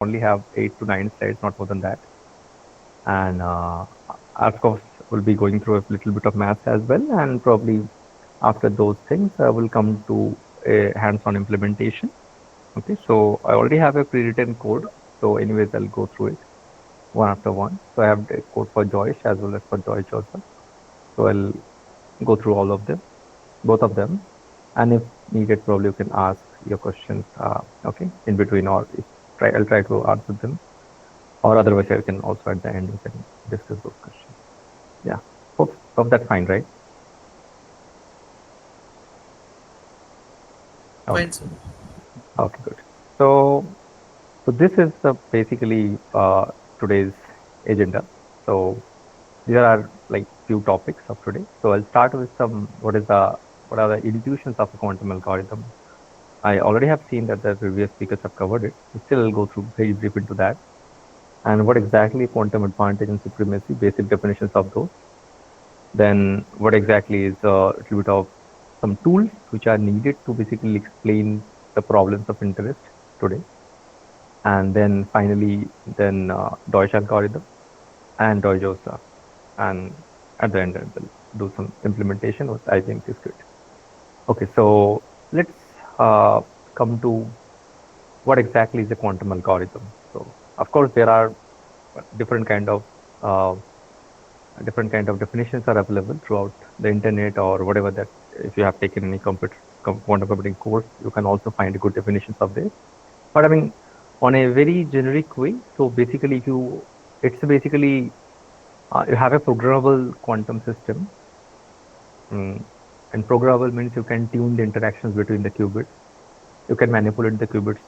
only have 8 to 9 slides, not more than that. And of course, we'll be going through a little bit of maths as well. And probably after those things, we'll come to a hands-on implementation. Okay, so I already have a pre-written code. So anyways, I'll go through it one after one. So I have the code for Joyce as well as for Joyce also. So I'll go through all of them, both of them. And if needed, probably you can ask your questions, okay, in between, or I'll try to answer them. Or otherwise, I can also at the end, we can discuss those questions. Yeah, hope that's fine, right? Okay. Fine, sir. Okay, good. So this is basically today's agenda. So there are like few topics of today. So I'll start with some what are the intuitions of a quantum algorithm. I already have seen that the previous speakers have covered it. Still, I'll go through very brief into that. And what exactly quantum advantage and supremacy, basic definitions of those. Then what exactly is a little bit of some tools which are needed to basically explain the problems of interest today. And then finally, then Deutsch algorithm and Deutsch. And at the end, we'll do some implementation, which I think is good. Okay, so let's come to what exactly is a quantum algorithm. So, of course, there are different kind of definitions are available throughout the internet or whatever that. If you have taken any quantum computing course, you can also find good definitions of this. But I mean, on a very generic way. So basically, it's basically you have a programmable quantum system. And programmable means you can tune the interactions between the qubits. You can manipulate the qubits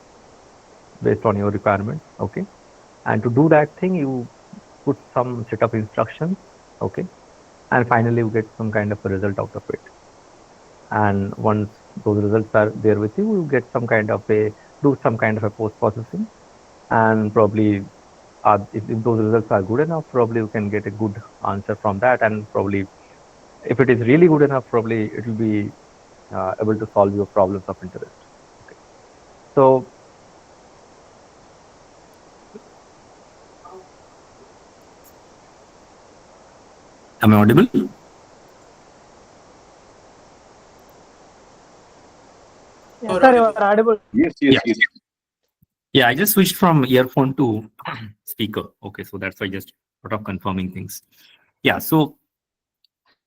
based on your requirements. Okay. And to do that thing, you put some set of instructions. Okay. And finally, you get some kind of a result out of it. And once those results are there with you, you get some kind of do some kind of a post processing. And probably if those results are good enough, probably you can get a good answer from that. And probably if it is really good enough, probably it will be able to solve your problems of interest. Okay. So am I audible? Yes, sir, you are audible. Yes. Yeah, I just switched from earphone to speaker. Okay, so that's why just sort of confirming things. Yeah, so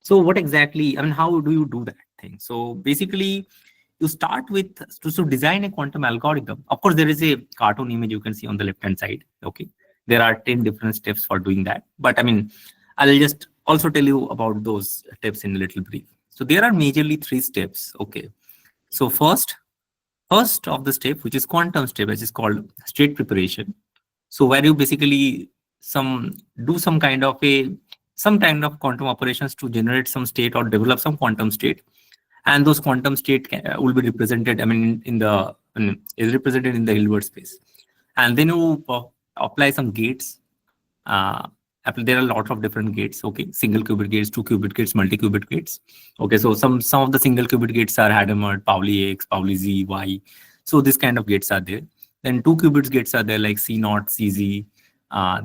what exactly, I mean, how do you do that thing? So basically, you start with to design a quantum algorithm. Of course, there is a cartoon image you can see on the left-hand side. Okay, there are 10 different steps for doing that. But I mean, I'll just also tell you about those steps in a little brief. So there are majorly 3 steps. Okay, so first of the step, which is quantum step, which is called state preparation. So where you basically do some kind of quantum operations to generate some state or develop some quantum state, and those quantum state will be represented. I mean, is represented in the Hilbert space, and then you apply some gates. There are a lot of different gates. Okay, single qubit gates, 2 qubit gates, multi-qubit gates. Okay, so some of the single qubit gates are Hadamard, Pauli X, Pauli Z, Y. So this kind of gates are there. Then 2 qubits gates are there like C0, CZ,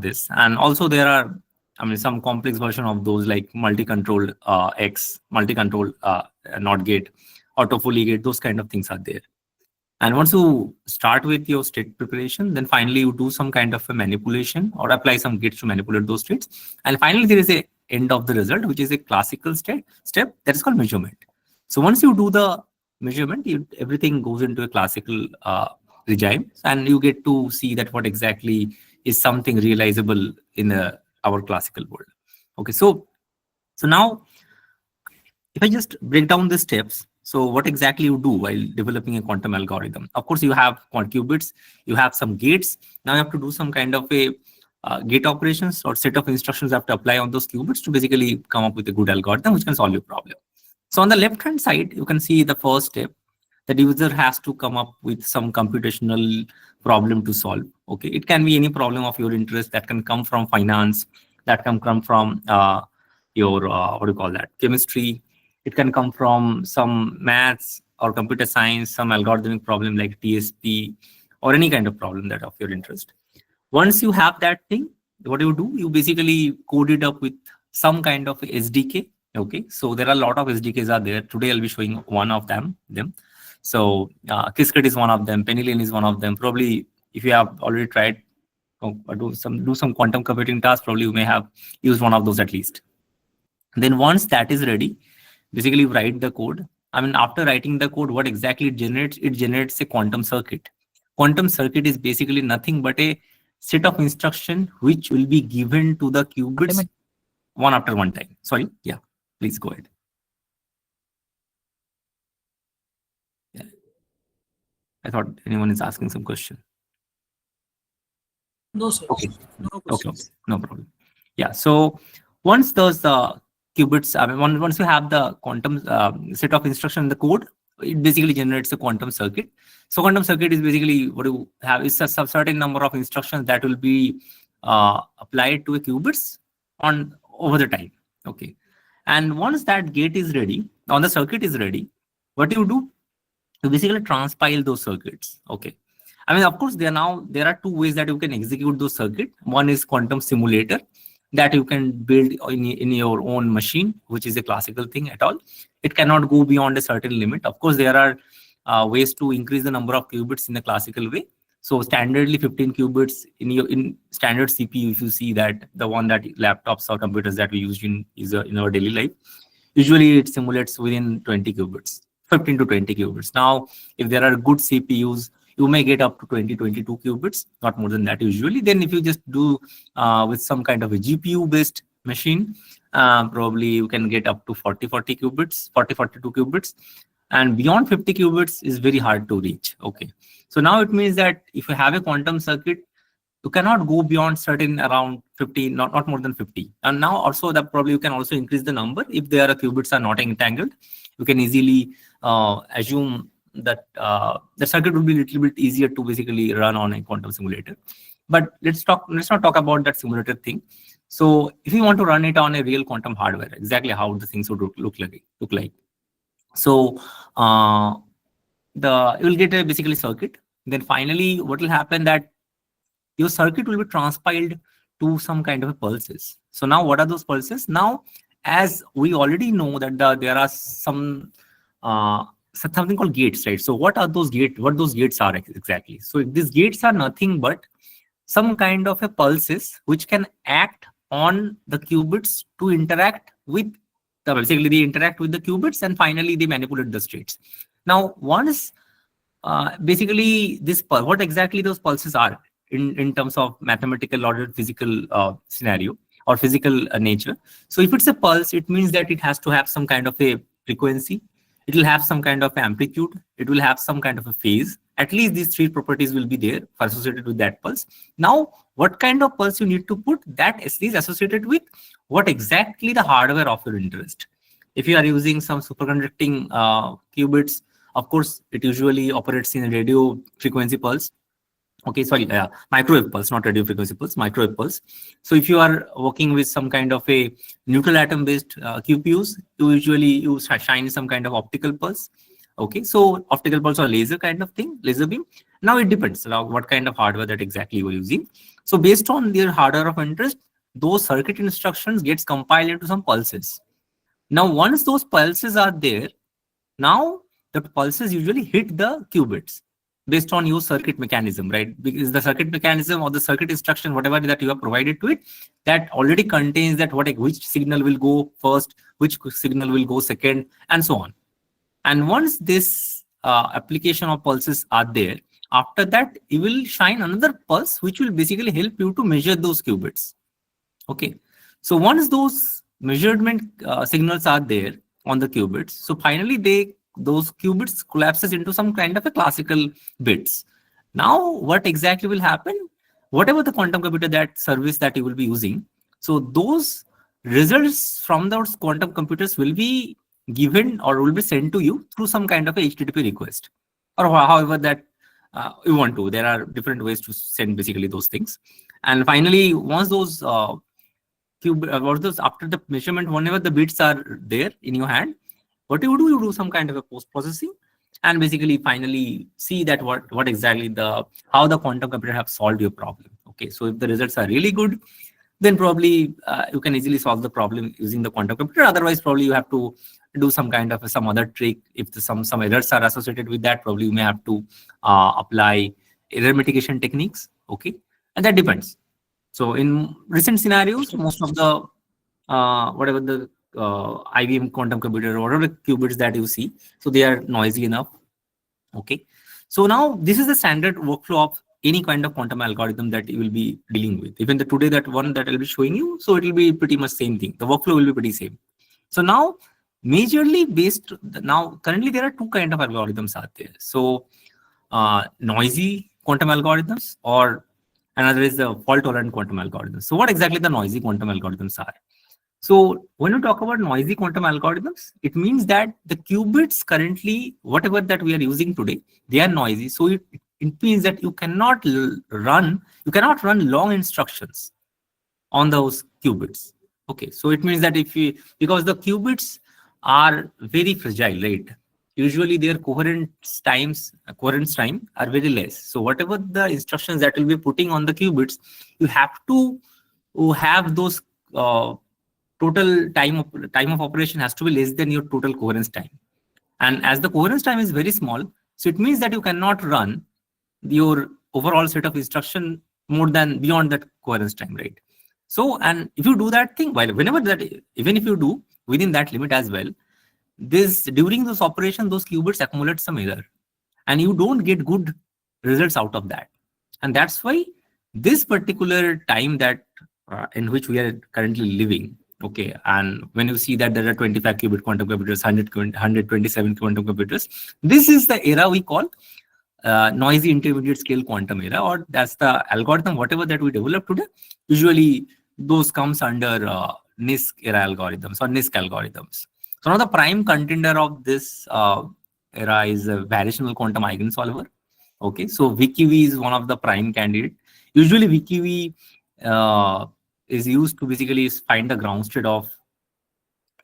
this, and also there are, I mean, some complex version of those like multi-controlled X, multi-controlled NOT gate, autofoley gate. Those kind of things are there. And once you start with your state preparation, then finally you do some kind of a manipulation or apply some gates to manipulate those states. And finally, there is a end of the result, which is a classical step that is called measurement. So once you do the measurement, everything goes into a classical regime, and you get to see that what exactly is something realizable in our classical world. Okay, so now if I just break down the steps. So what exactly you do while developing a quantum algorithm? Of course, you have qubits, you have some gates. Now you have to do some kind of a gate operations or set of instructions you have to apply on those qubits to basically come up with a good algorithm which can solve your problem. So on the left-hand side, you can see the first step. The user has to come up with some computational problem to solve. Okay, it can be any problem of your interest that can come from finance, that can come from your what do you call that, chemistry. It can come from some maths or computer science, some algorithmic problem like TSP, or any kind of problem that of your interest. Once you have that thing, what do? You basically code it up with some kind of SDK. Okay, so there are a lot of SDKs are there. Today I'll be showing one of them. So Qiskit is one of them. Pennyline is one of them. Probably if you have already tried do some quantum computing tasks, probably you may have used one of those at least. Then once that is ready, basically write the code. I mean, after writing the code, what exactly it generates? It generates a quantum circuit. Quantum circuit is basically nothing but a set of instruction which will be given to the qubits one after one time. Sorry, yeah, please go ahead. Yeah. I thought anyone is asking some question. No, sir. Okay. No Okay, no problem. Yeah, so once those qubits, I mean, once you have the quantum set of instruction in the code, it basically generates a quantum circuit. So quantum circuit is basically what you have is a certain number of instructions that will be applied to a qubits on over the time. Okay, and once that gate is ready, on the circuit is ready, what you do? You basically transpile those circuits. Okay. I mean, of course, there are two ways that you can execute those circuits. One is quantum simulator that you can build in your own machine, which is a classical thing at all. It cannot go beyond a certain limit. Of course, there are ways to increase the number of qubits in a classical way. So standardly 15 qubits in standard CPU, if you see that the one that laptops or computers that we use in our daily life, usually it simulates within 20 qubits. 15 to 20 qubits. Now, if there are good CPUs, you may get up to 22 qubits, not more than that usually. Then if you just do with some kind of a GPU-based machine, probably you can get up to 42 qubits. And beyond 50 qubits is very hard to reach. Okay. So now it means that if you have a quantum circuit, you cannot go beyond certain around 50, not more than 50. And now also that probably you can also increase the number. If there are qubits are not entangled, you can easily assume that the circuit will be a little bit easier to basically run on a quantum simulator. But let's not talk about that simulator thing. So if you want to run it on a real quantum hardware, exactly how the things would look like. So you will get a basically circuit. Then finally, what will happen that your circuit will be transpiled to some kind of pulses. So now what are those pulses? Now, as we already know that there are something called gates, right? So what are those gates? What those gates are exactly? So these gates are nothing but some kind of a pulses which can act on the qubits to interact with basically they interact with the qubits and finally they manipulate the states. Now, once basically what exactly those pulses are in terms of mathematical or physical scenario or physical nature. So if it's a pulse, it means that it has to have some kind of a frequency. It will have some kind of amplitude. It will have some kind of a phase. At least these three properties will be there associated with that pulse. Now, what kind of pulse you need to put, that is associated with what exactly the hardware of your interest. If you are using some superconducting qubits, of course, it usually operates in a radio frequency pulse. Okay, sorry, microwave pulse, not radio frequency pulse, microwave pulse. So if you are working with some kind of a neutral atom based QPUs, you usually shine some kind of optical pulse. Okay, so optical pulse or laser kind of thing, laser beam. Now it depends on what kind of hardware that exactly you're using. So based on their hardware of interest, those circuit instructions gets compiled into some pulses. Now, once those pulses are there, now the pulses usually hit the qubits based on your circuit mechanism, right? Because the circuit mechanism or the circuit instruction, whatever that you have provided to it, that already contains that which signal will go first, which signal will go second, and so on. And once this application of pulses are there, after that, you will shine another pulse, which will basically help you to measure those qubits. Okay. So once those measurement signals are there on the qubits, so finally those qubits collapses into some kind of a classical bits. Now, what exactly will happen? Whatever the quantum computer that service that you will be using, so those results from those quantum computers will be given or will be sent to you through some kind of a HTTP request or however that you want to. There are different ways to send basically those things. And finally, once those after the measurement, whenever the bits are there in your hand, what you do some kind of a post-processing and basically finally see that what exactly how the quantum computer have solved your problem. Okay. Okay, so if the results are really good, then probably you can easily solve the problem using the quantum computer. Otherwise, probably you have to do some kind of some other trick. If some errors are associated with that, probably you may have to apply error mitigation techniques. Okay, and that depends. So in recent scenarios, most of the whatever the IBM quantum computer or whatever qubits that you see, so they are noisy enough. Okay, so now this is the standard workflow of any kind of quantum algorithm that you will be dealing with. Even the today that one that I'll be showing you, so it will be pretty much same thing. The workflow will be pretty same. So now majorly based now currently there are two kind of algorithms out there. So noisy quantum algorithms, or another is the fault tolerant quantum algorithms. So what exactly the noisy quantum algorithms are? So when you talk about noisy quantum algorithms, it means that the qubits currently, whatever that we are using today, they are noisy. So it means that you cannot run long instructions on those qubits. Okay, so it means that because the qubits are very fragile, right? Usually their coherence time are very less. So whatever the instructions that will be putting on the qubits, you have to have those total time of operation has to be less than your total coherence time. And as the coherence time is very small, so it means that you cannot run your overall set of instruction more than beyond that coherence time, right? So, and if you do that thing, whenever that, even if you do within that limit as well, during those operations, those qubits accumulate some error, and you don't get good results out of that. And that's why this particular time that in which we are currently living, okay, and when you see that there are 25 qubit quantum computers, 127 quantum computers, this is the era we call noisy intermediate scale quantum era, or that's the algorithm, whatever that we develop today. Usually those comes under NISQ era algorithms or NISQ algorithms. So now the prime contender of this era is a variational quantum eigensolver. Okay, so VQV is one of the prime candidate. Usually VQV is used to basically find the ground state of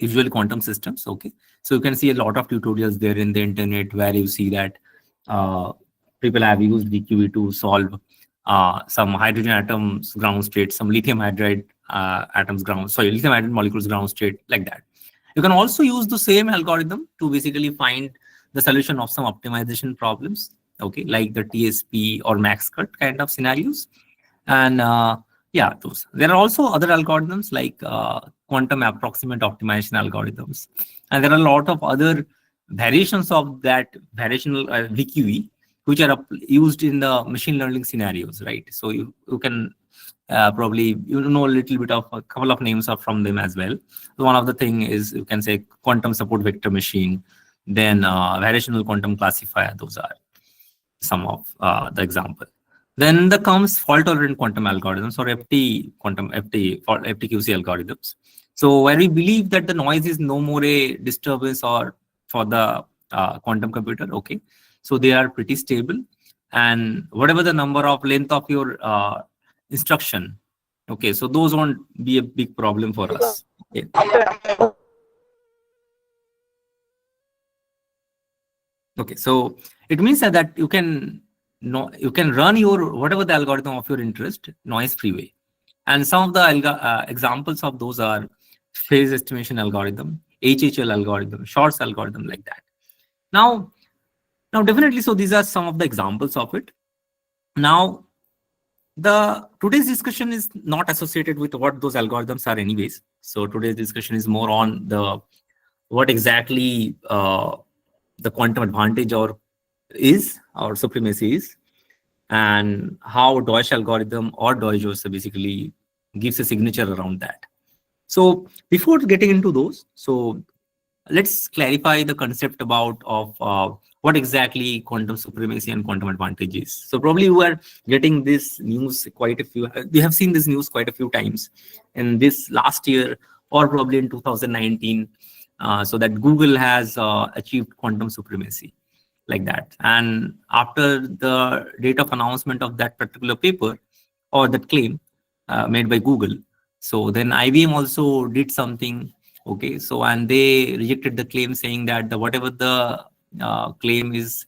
usual quantum systems. Okay, so you can see a lot of tutorials there in the internet where you see that people have used VQV to solve some hydrogen atoms ground state, some lithium hydride lithium hydride molecules ground state, like that. You can also use the same algorithm to basically find the solution of some optimization problems, okay, like the TSP or max cut kind of scenarios. And yeah, those. There are also other algorithms like quantum approximate optimization algorithms. And there are a lot of other variations of that variational VQE, which are used in the machine learning scenarios, right? So you can probably know a little bit of a couple of names from them as well. So one of the thing is, you can say, quantum support vector machine, then variational quantum classifier. Those are some of the example. Then there comes fault tolerant quantum algorithms, or FTQC algorithms. So where we believe that the noise is no more a disturbance or for the quantum computer. Okay, so they are pretty stable, and whatever the number of length of your instruction, okay, so those won't be a big problem for us. Okay. Okay, so it means that you can run your whatever the algorithm of your interest noise free way. And some of the examples of those are phase estimation algorithm, HHL algorithm, Shor's algorithm, like that. Now definitely, so these are some of the examples of it. Now, today's discussion is not associated with what those algorithms are anyways. So today's discussion is more on what exactly the quantum advantage or supremacy is, and how Deutsch algorithm or Deutsch also basically gives a signature around that. So before getting into those, so let's clarify the concept of what exactly quantum supremacy and quantum advantage is. So probably you are getting this news you have seen this news quite a few times in this last year, or probably in 2019, so that Google has achieved quantum supremacy, like that. And after the date of announcement of that particular paper or that claim made by Google, so then IBM also did something. Okay, so and they rejected the claim, saying that whatever the claim is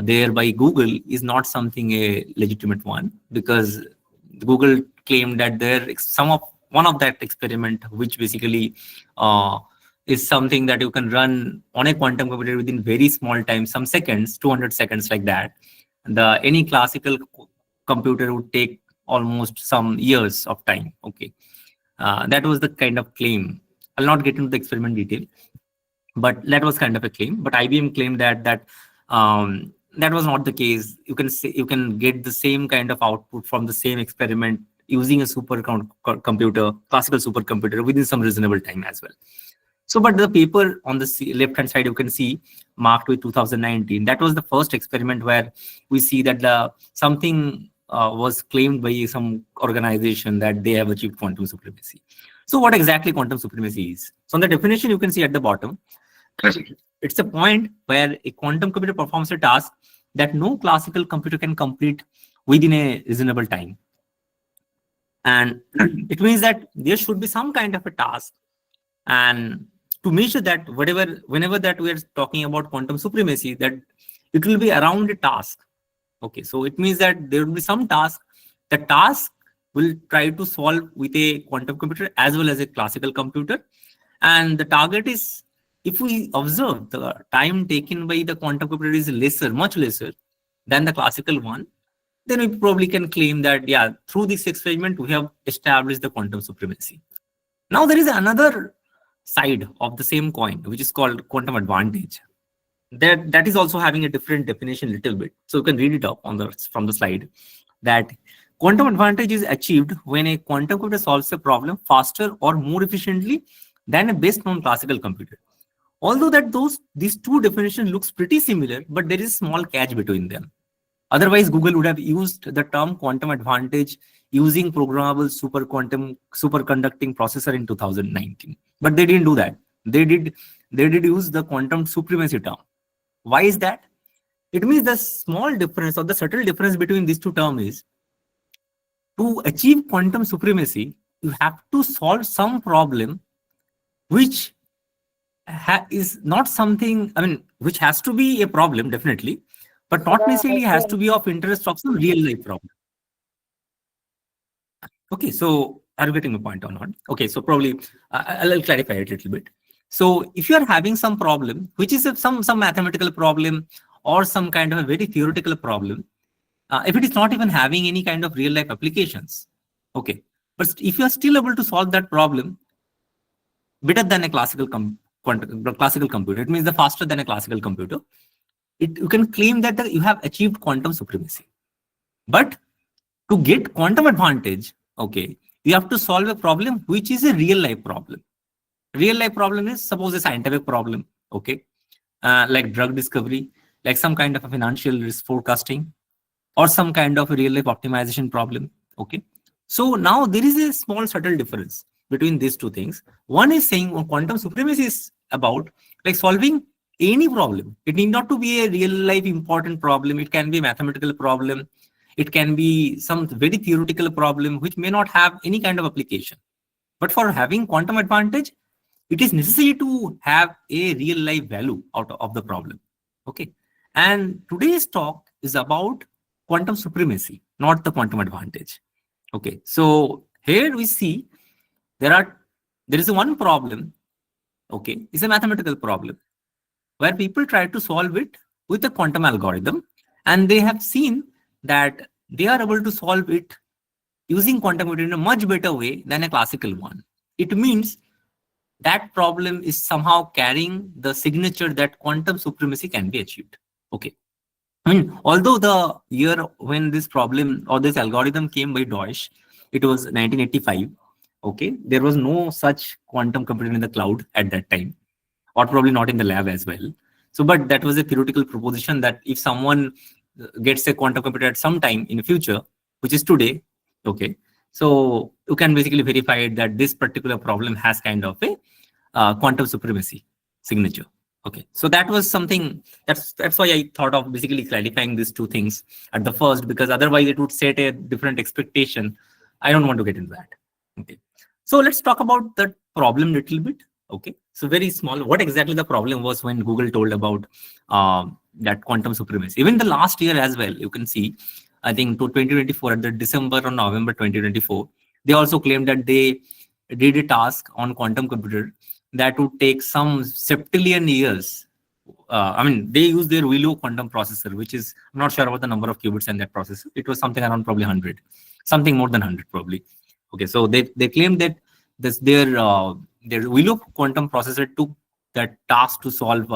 there by Google is not something a legitimate one, because Google claimed that one of that experiment, which basically is something that you can run on a quantum computer within very small time, some seconds, 200 seconds like that. Any classical computer would take almost some years of time. Okay, that was the kind of claim. I'll not get into the experiment detail, but that was kind of a claim. But IBM claimed that that was not the case. You can get the same kind of output from the same experiment using a supercomputer, classical supercomputer, within some reasonable time as well. So, but the paper on the left-hand side, you can see marked with 2019. That was the first experiment where we see that something was claimed by some organization that they have achieved quantum supremacy. So what exactly quantum supremacy is? So on the definition, you can see at the bottom, it's a point where a quantum computer performs a task that no classical computer can complete within a reasonable time. And it means that there should be some kind of a task, and to measure that, whenever that we are talking about quantum supremacy, that it will be around a task. Okay, so it means that there will be some task. The task will try to solve with a quantum computer as well as a classical computer, and the target is, if we observe the time taken by the quantum computer is much lesser than the classical one, then we probably can claim that, yeah, through this experiment, we have established the quantum supremacy. Now, there is another side of the same coin, which is called quantum advantage. That is also having a different definition a little bit. So you can read it up from the slide, that quantum advantage is achieved when a quantum computer solves a problem faster or more efficiently than a best known classical computer. Although that these two definitions looks pretty similar, but there is a small catch between them. Otherwise, Google would have used the term quantum advantage using programmable superconducting processor in 2019. But they didn't do that. They did use the quantum supremacy term. Why is that? It means the small difference or the subtle difference between these two terms is, to achieve quantum supremacy, you have to solve some problem which is not something, which has to be a problem, definitely, but not necessarily has to be of interest of some real life problem. Okay, so are you getting my point or not? Okay, so probably I'll clarify it a little bit. So if you are having some problem, which is some mathematical problem or some kind of a very theoretical problem, if it is not even having any kind of real life applications, okay, but if you are still able to solve that problem better than a classical computer, it means the faster than a classical computer, you can claim that you have achieved quantum supremacy. But to get quantum advantage, okay, you have to solve a problem which is a real life problem. Real life problem is, suppose, a scientific problem, okay, like drug discovery, like some kind of a financial risk forecasting, or some kind of a real life optimization problem. Okay, so now there is a small subtle difference between these two things. One is saying quantum supremacy is about like solving any problem. It need not to be a real life important problem. It can be a mathematical problem. It can be some very theoretical problem which may not have any kind of application. But for having quantum advantage, it is necessary to have a real life value out of the problem. Okay, and today's talk is about quantum supremacy, not the quantum advantage. Okay, so here we see there is one problem. Okay, it's a mathematical problem where people try to solve it with a quantum algorithm, and they have seen that they are able to solve it using quantum computing in a much better way than a classical one. It means that problem is somehow carrying the signature that quantum supremacy can be achieved. Okay, although the year when this problem or this algorithm came by Deutsch, it was 1985. Okay, there was no such quantum computer in the cloud at that time, or probably not in the lab as well. So, but that was a theoretical proposition that if someone gets a quantum computer at some time in the future, which is today, okay, so you can basically verify that this particular problem has kind of a quantum supremacy signature. Okay, so that was something that's why I thought of basically clarifying these two things at the first, because otherwise it would set a different expectation. I don't want to get into that. Okay, so let's talk about the problem a little bit. Okay, so very small. What exactly the problem was when Google told about that quantum supremacy? Even the last year as well, you can see I think to 2024, at the December or November 2024, they also claimed that they did a task on quantum computer that would take some septillion years. I mean, they use their Willow quantum processor, which is, I'm not sure about the number of qubits in that processor. It was something around probably 100, something more than 100 probably. Okay, so they claim that their Willow quantum processor took that task to solve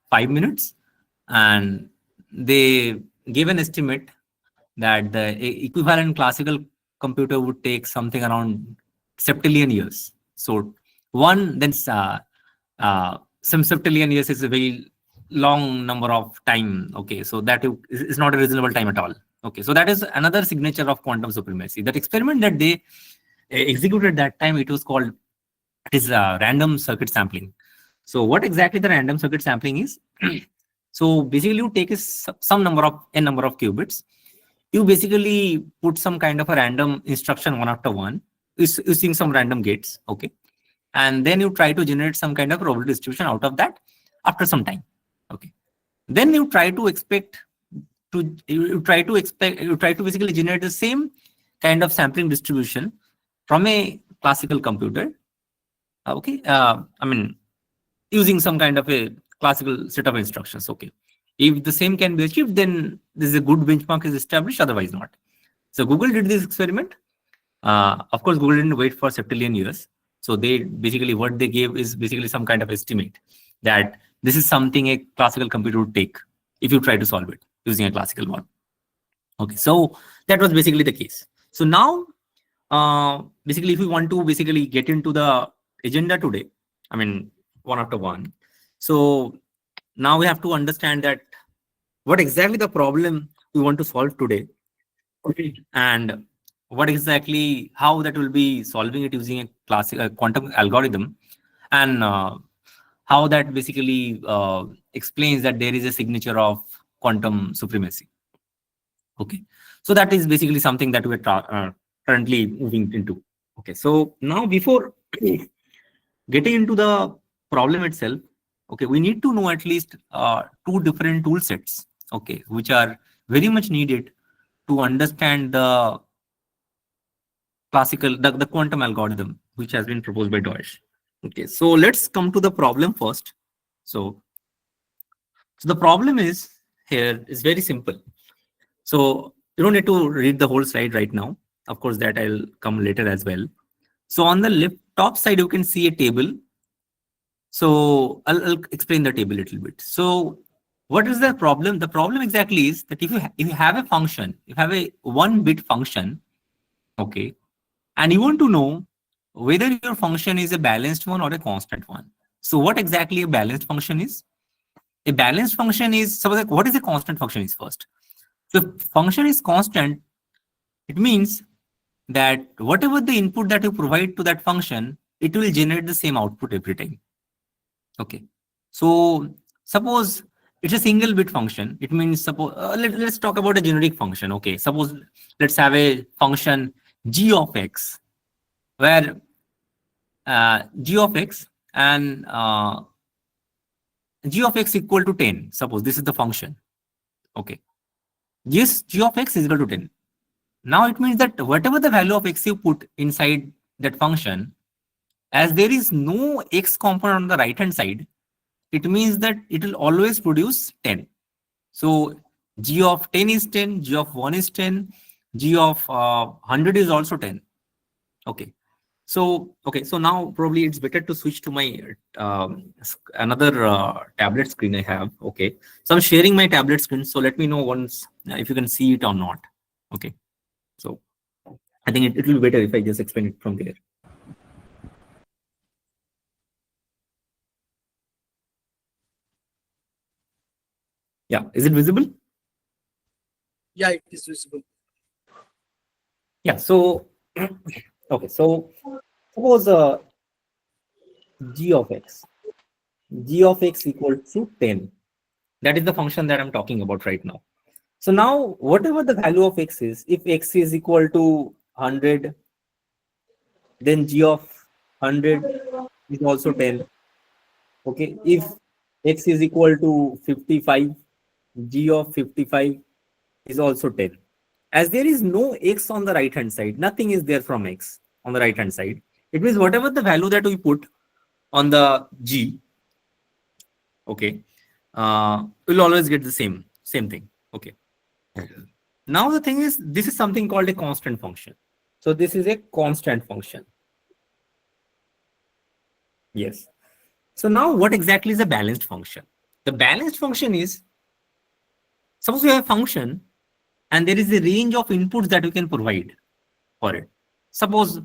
5 minutes, and they gave an estimate that the equivalent classical computer would take something around septillion years. So some septillion years is a very long number of time. Okay, so that is not a reasonable time at all. Okay, so that is another signature of quantum supremacy. That experiment that they executed that time, it is random circuit sampling. So what exactly the random circuit sampling is? So basically, you take some number of qubits. You basically put some kind of a random instruction one after one, using some random gates. Okay, and then you try to generate some kind of probability distribution out of that after some time. Okay, then you try to basically generate the same kind of sampling distribution from a classical computer. Okay, I mean, using some kind of a classical set of instructions. Okay, if the same can be achieved, then this is a good benchmark is established, otherwise not. So Google did this experiment. Of course, Google didn't wait for septillion years. So they basically, what they gave is basically some kind of estimate that this is something a classical computer would take if you try to solve it using a classical one. Okay, so that was basically the case. So now, basically, if we want to basically get into the agenda today, I mean, one after one. So now we have to understand that what exactly the problem we want to solve today, and what exactly how that will be solving it using a classic quantum algorithm, and how that basically explains that there is a signature of quantum supremacy. Okay, so that is basically something that we're currently moving into. Okay, so now before getting into the problem itself, okay, we need to know at least two different tool sets, okay, which are very much needed to understand the the quantum algorithm which has been proposed by Deutsch. Okay, so let's come to the problem first. So the problem is here is very simple. So you don't need to read the whole slide right now. Of course, that I'll come later as well. So on the left top side, you can see a table. So I'll explain the table a little bit. So what is the problem? The problem exactly is that if you have a function, if you have a 1-bit function, okay, and you want to know whether your function is a balanced one or a constant one. So what exactly a balanced function is? A balanced function is, suppose, what is a constant function is first. So if function is constant, it means that whatever the input that you provide to that function, it will generate the same output every time. Okay, so suppose it's a single bit function. It means, suppose let's talk about a generic function. Okay, suppose let's have a function g of x, where g of x and g of x equal to 10. Suppose this is the function. Okay, yes, g of x is equal to 10. Now it means that whatever the value of x you put inside that function, as there is no x component on the right hand side, it means that it will always produce 10. So g of 10 is 10, g of 1 is 10, g of 100 is also 10. Okay. So now probably it's better to switch to my another tablet screen I have. Okay. So I'm sharing my tablet screen. So let me know once if you can see it or not. Okay. So I think it will be better if I just explain it from there. Yeah, is it visible? Yeah, it is visible. Yeah, so okay, so suppose g of x equals to 10. That is the function that I'm talking about right now. So now whatever the value of x is, if x is equal to 100, then g of 100 is also 10. Okay, if x is equal to 55, g of 55 is also 10. as there is no x on the right hand side, nothing is there from x on the right hand side. It means whatever the value that we put on the g, okay, we'll always get the same thing. Okay. Now the thing is, this is something called a constant function. So this is a constant function. Yes. So now what exactly is a balanced function? The balanced function is, suppose you have a function and there is a range of inputs that you can provide for it. Suppose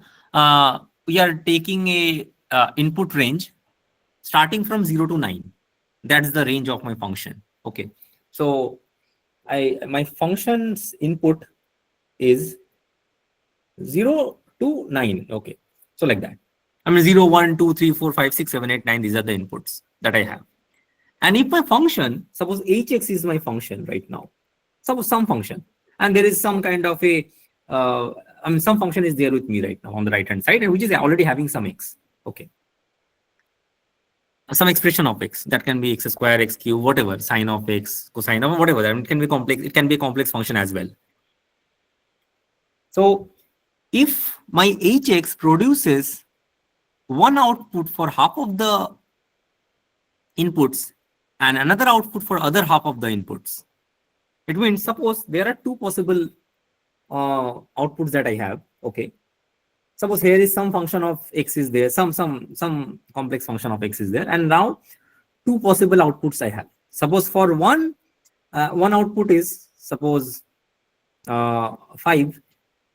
we are taking a input range starting from 0 to 9. That's the range of my function. Okay. So my function's input is 0 to 9. Okay. So like that. I mean 0, 1, 2, 3, 4, 5, 6, 7, 8, 9. These are the inputs that I have. And if my function, suppose hx is my function right now, suppose some function, and there is some kind of a, some function is there with me right now on the right hand side, and which is already having some x. Okay. Some expression of x that can be x square, x cube, whatever, sine of x, cosine of whatever. I mean, it can be complex. It can be a complex function as well. So if my hx produces one output for half of the inputs and another output for other half of the inputs, it means suppose there are two possible outputs that I have. Okay. Suppose here is some function of x is there, some complex function of x is there, and now two possible outputs I have. Suppose for one output is suppose 5,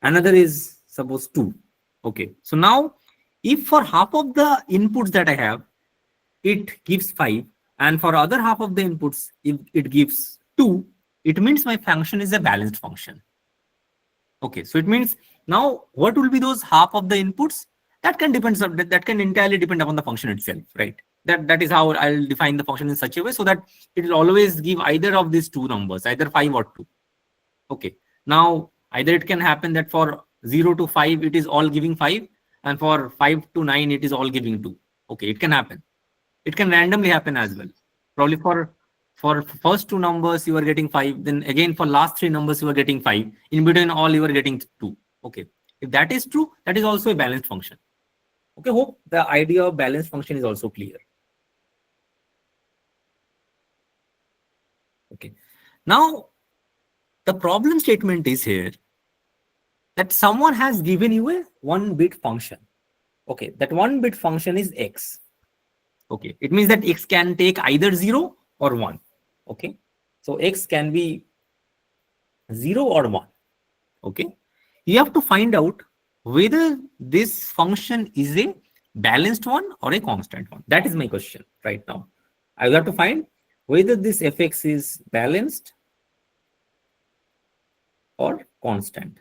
another is suppose 2. Okay. So now if for half of the inputs that I have, it gives 5, and for other half of the inputs, if it gives 2, it means my function is a balanced function. Okay, so it means now what will be those half of the inputs? That can entirely depend upon the function itself, right? That is how I'll define the function in such a way so that it will always give either of these two numbers, either 5 or 2. Okay, now either it can happen that for 0 to 5 it is all giving 5, and for 5 to 9 it is all giving 2. Okay, it can happen. It can randomly happen as well. Probably for first two numbers you are getting 5, then again for last three numbers you are getting 5. In between all you are getting 2. Okay, if that is true, that is also a balanced function. Okay, hope the idea of balanced function is also clear. Okay, now the problem statement is here that someone has given you a 1-bit function. Okay, that 1-bit function is x. Okay, it means that x can take either 0 or 1. Okay, so x can be 0 or 1. Okay, you have to find out whether this function is a balanced one or a constant one. That is my question right now. I will have to find whether this fx is balanced or constant.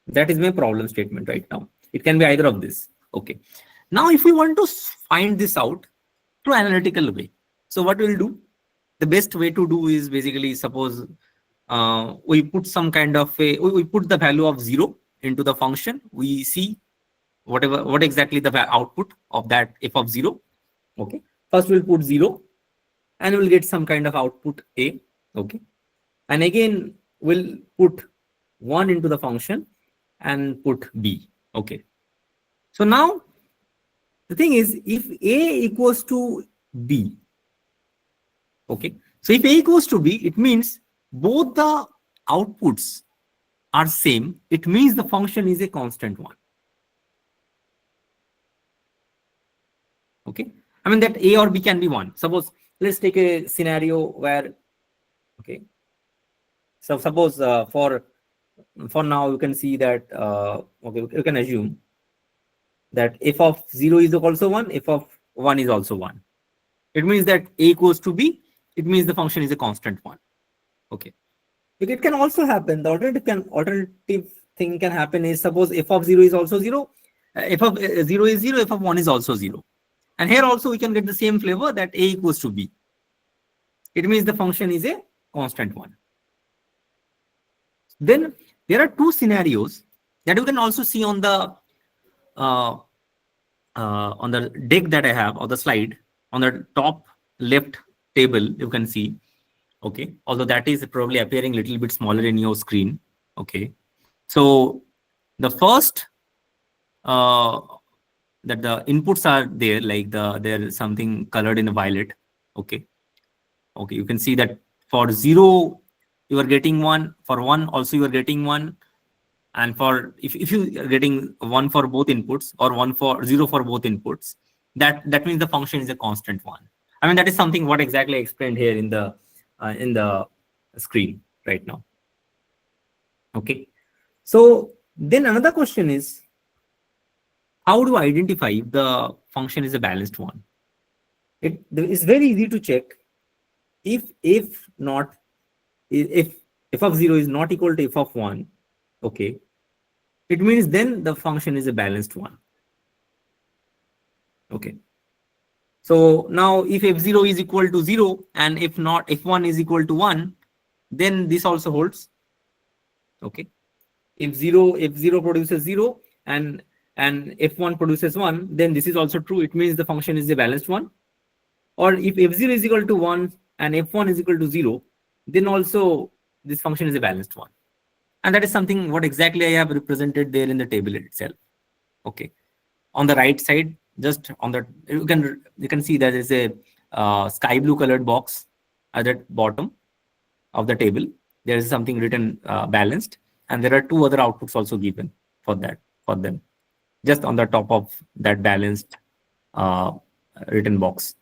That is my problem statement right now. It can be either of this. Okay, now if we want to find this out through analytical way, so what we'll do, the best way to do is basically suppose we put some kind of we put the value of 0 into the function. We see what exactly the output of that f of 0. Okay, first we'll put 0 and we'll get some kind of output a. Okay, and again we'll put 1 into the function and put b. Okay, so now the thing is, if a equals to b, okay, so if a equals to b, it means both the outputs are same. It means the function is a constant one. Okay, I mean that a or b can be 1. Suppose let's take a scenario where, okay, so suppose for now you can see that okay, you can assume that f of 0 is also 1, f of 1 is also 1. It means that a equals to b, it means the function is a constant one. Okay, it can also happen, the alternative thing can happen is, suppose f of 0 is also 0, f of 0 is 0, f of 1 is also 0. And here also we can get the same flavor that a equals to b. It means the function is a constant one. Then there are two scenarios that you can also see on the deck that I have, or the slide on the top left table. You can see, okay, although that is probably appearing a little bit smaller in your screen. Okay, So the first that the inputs are there, like there's something colored in violet. Okay. Okay, you can see that for 0 you are getting 1, for 1 also you are getting 1, and for if you are getting 1 for both inputs or 1 for 0 for both inputs, that means the function is a constant one. I mean, that is something what exactly I explained here in the screen right now. Okay, so then another question is, how do I identify if the function is a balanced one? It is very easy to check. If not, if f of 0 is not equal to f of 1, okay, it means then the function is a balanced one. Okay, so now if f0 is equal to 0 and if not f1 is equal to 1, then this also holds. Okay, if f0 produces 0 and f1 produces 1, then this is also true. It means the function is a balanced one. Or if f0 is equal to 1 and f1 is equal to 0, then also this function is a balanced one. And that is something what exactly I have represented there in the table itself. Okay, on the right side, just on the you can see there is a sky blue colored box at the bottom of the table. There is something written balanced, and there are 2 other outputs also given for them, just on the top of that balanced written box.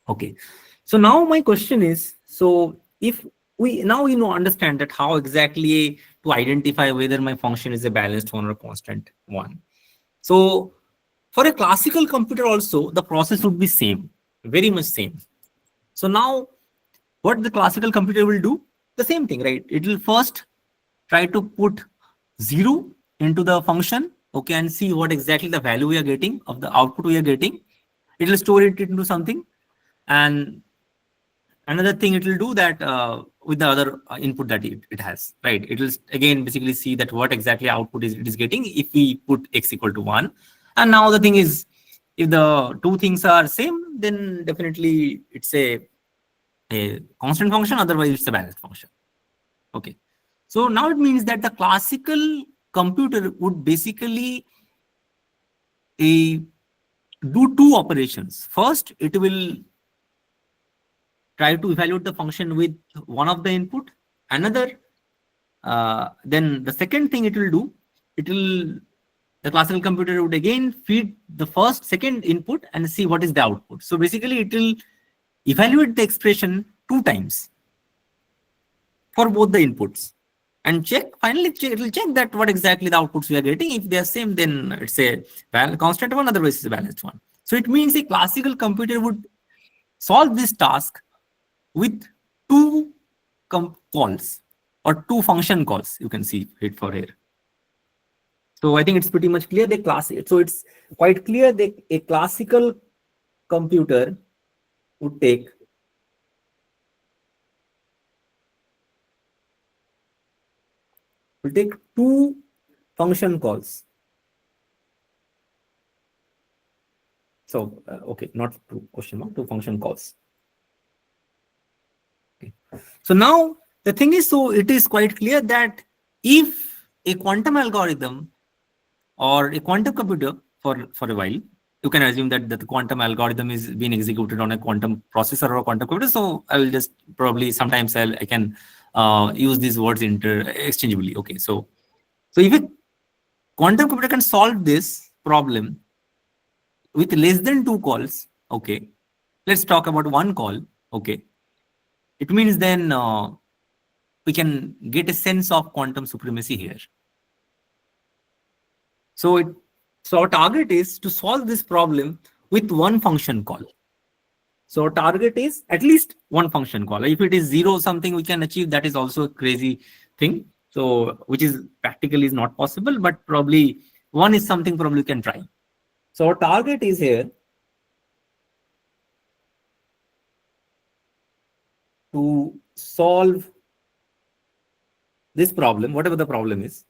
Okay, so now my question is, so if we now understand that how exactly to identify whether my function is a balanced one or a constant one. So for a classical computer also, the process would be same, very much same. So now what the classical computer will do, the same thing, right? It will first try to put 0 into the function, okay, and see what exactly the value we are getting of the output we are getting. It will store it into something, and another thing it will do that with the other input that it has, right? It will again basically see that what exactly output it is getting if we put x equal to 1. And now the thing is, if the 2 things are same, then definitely it's a constant function, otherwise it's a balanced function. Okay, so now it means that the classical computer would basically do 2 operations. First, it will try to evaluate the function with one of the input. Another, then the second thing it will do, the classical computer would again feed the second input and see what is the output. So basically it will evaluate the expression 2 times for both the inputs and finally it will check that what exactly the outputs we are getting. If they are same, then it's a constant one, otherwise it's a balanced one. So it means a classical computer would solve this task with 2 calls or 2 function calls. You can see it for here. So I think it's pretty much clear. So it's quite clear that a classical computer would take will take 2 function calls. So, okay, not 2 question mark, 2 function calls. Okay. So now the thing is, so it is quite clear that if a quantum algorithm or a quantum computer for a while, you can assume that the quantum algorithm is being executed on a quantum processor or a quantum computer. So I will just probably sometimes I can use these words interchangeably. Okay, so if a quantum computer can solve this problem with less than 2 calls, okay, let's talk about 1 call. Okay, it means then we can get a sense of quantum supremacy here. So our target is to solve this problem with 1 function call. So our target is at least 1 function call. If it is 0 something we can achieve, that is also a crazy thing. So which is practically is not possible, but probably 1 is something probably we can try. So our target is here to solve this problem, whatever the problem is.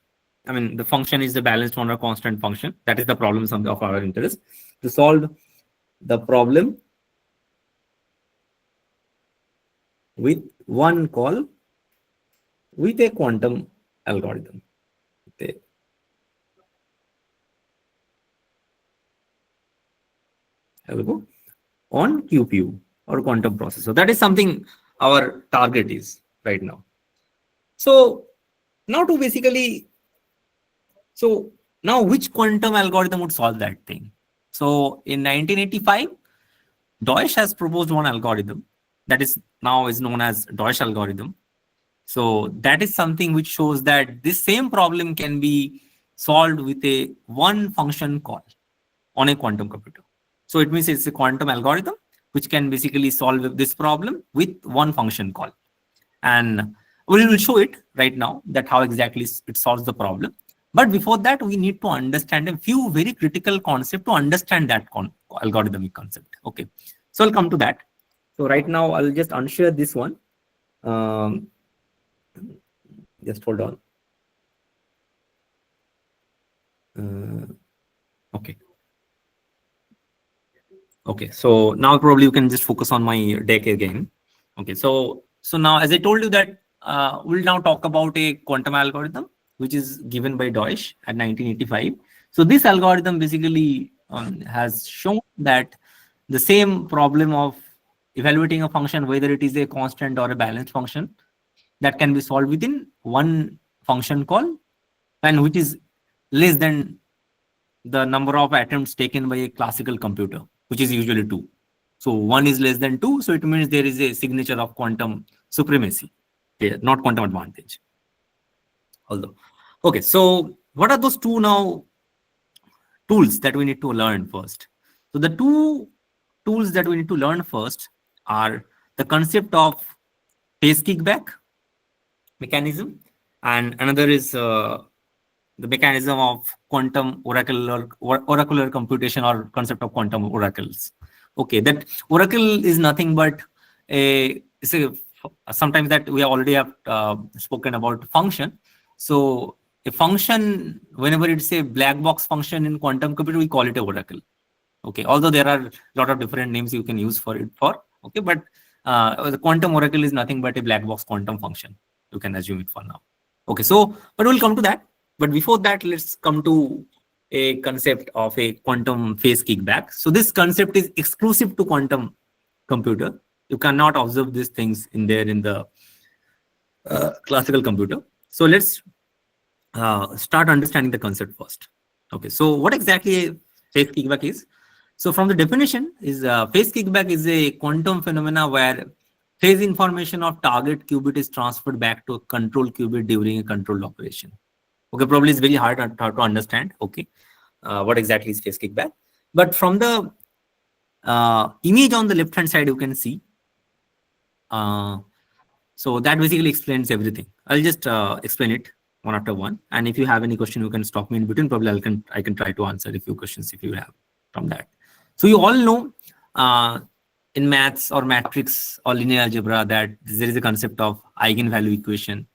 I mean, the function is the balanced one or constant function. That is the problem of our interest. To solve the problem with 1 call with a quantum algorithm. on QPU or quantum processor. That is something our target is right now. So now to basically, so now which quantum algorithm would solve that thing? So in 1985, Deutsch has proposed one algorithm that is now is known as Deutsch algorithm. So that is something which shows that this same problem can be solved with a one function call on a quantum computer. So it means it's a quantum algorithm which can basically solve this problem with one function call. And we will show it right now that how exactly it solves the problem. But before that, we need to understand a few very critical concepts to understand that algorithmic concept. Okay, so I'll come to that. So right now, I'll just unshare this one. Just hold on. Okay. Okay, so now probably you can just focus on my deck again. Okay, so now as I told you that we'll now talk about a quantum algorithm which is given by Deutsch at 1985. So this algorithm basically has shown that the same problem of evaluating a function, whether it is a constant or a balanced function, that can be solved within one function call, and which is less than the number of attempts taken by a classical computer, which is usually 2. So 1 is less than 2, so it means there is a signature of quantum supremacy, not quantum advantage. Although, okay, so what are those two now tools that we need to learn first? So the two tools that we need to learn first are the concept of phase kickback mechanism, and another is the mechanism of quantum oracular computation, or concept of quantum oracles. Okay, that oracle is nothing but sometimes that we already have spoken about function. So a function, whenever it's a black box function in quantum computer, we call it a oracle. Okay, although there are a lot of different names you can use for it okay, but the quantum oracle is nothing but a black box quantum function. You can assume it for now. Okay, so but we'll come to that. But before that, let's come to a concept of a quantum phase kickback. So this concept is exclusive to quantum computer. You cannot observe these things in the classical computer. So let's start understanding the concept first. Okay, so what exactly a phase kickback is? So from the definition is phase kickback is a quantum phenomena where phase information of target qubit is transferred back to a control qubit during a controlled operation. Okay, probably it's very hard to understand. Okay, what exactly is phase kickback? But from the image on the left hand side, you can see. So that basically explains everything. I'll just explain it one after one. And if you have any question, you can stop me in between. Probably I can try to answer a few questions if you have from that. So you all know in maths or matrix or linear algebra that there is a concept of eigenvalue equation.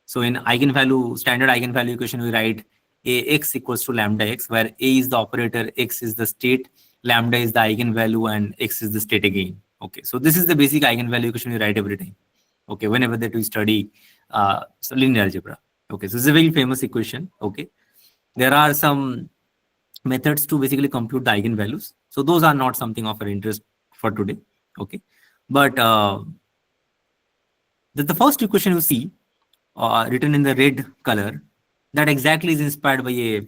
So in standard eigenvalue equation, we write Ax equals to lambda x, where A is the operator, x is the state, lambda is the eigenvalue, and x is the state again. Okay, so this is the basic eigenvalue equation we write every time. Okay, whenever that we study so linear algebra. Okay, so this is a very famous equation. Okay, there are some methods to basically compute the eigenvalues. So those are not something of our interest for today. Okay, but the first equation you see written in the red color, that exactly is inspired by a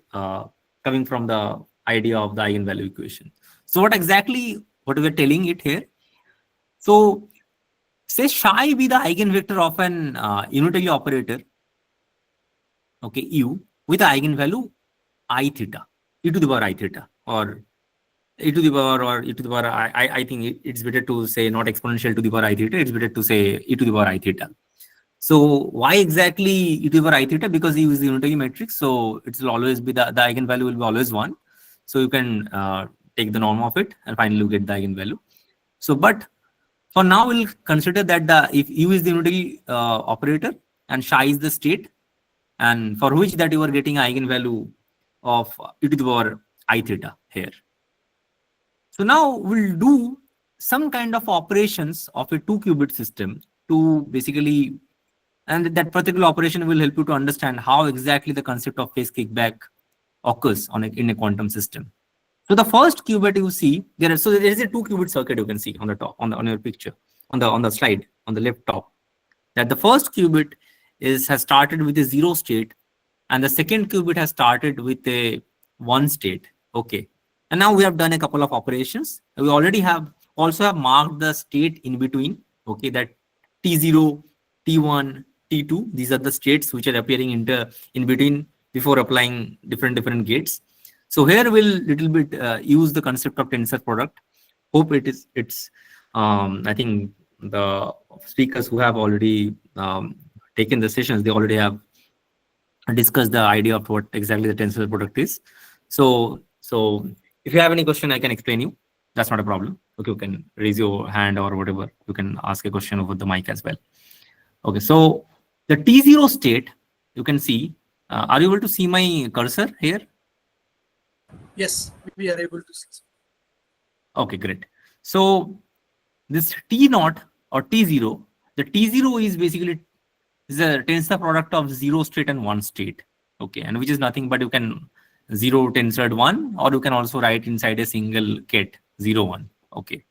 coming from the idea of the eigenvalue equation. So what we are telling it here? So say psi be the eigenvector of an unitary operator, okay, u, with the eigenvalue I theta, e to the power I theta, or e to the power, or e to the power I think it's better to say not exponential to the power I theta, it's better to say e to the power I theta. So why exactly e to the power I theta? Because you use the unitary matrix, so it will always be the eigenvalue will be always 1. So you can take the norm of it and finally you get the eigenvalue. So but for now we'll consider that if u is the unitary operator and psi is the state, and for which that you are getting eigenvalue of e to the power I theta here. So now we'll do some kind of operations of a 2-qubit system to basically And that particular operation will help you to understand how exactly the concept of phase kickback occurs in a quantum system. So the first qubit you see, there is a 2-qubit circuit you can see on the top, on your picture, on the slide, on the left top. That the first qubit has started with a 0 state, and the second qubit has started with a 1 state. Okay. And now we have done a couple of operations. We already also have marked the state in between. Okay, that T0, T1, T2. These are the states which are appearing in between before applying different gates. So here we'll little bit use the concept of tensor product. Hope it's I think the speakers who have already taken the sessions, they already have discussed the idea of what exactly the tensor product is. So if you have any question, I can explain you. That's not a problem. Okay, you can raise your hand or whatever. You can ask a question over the mic as well. Okay, so the T0 state, you can see. Are you able to see my cursor here? Yes, we are able to see. Okay, great. So this T0 or T0, the T0 is basically a tensor product of 0 state and 1 state. Okay, and which is nothing but you can 0 tensored 1, or you can also write inside a single ket 0 1. Okay.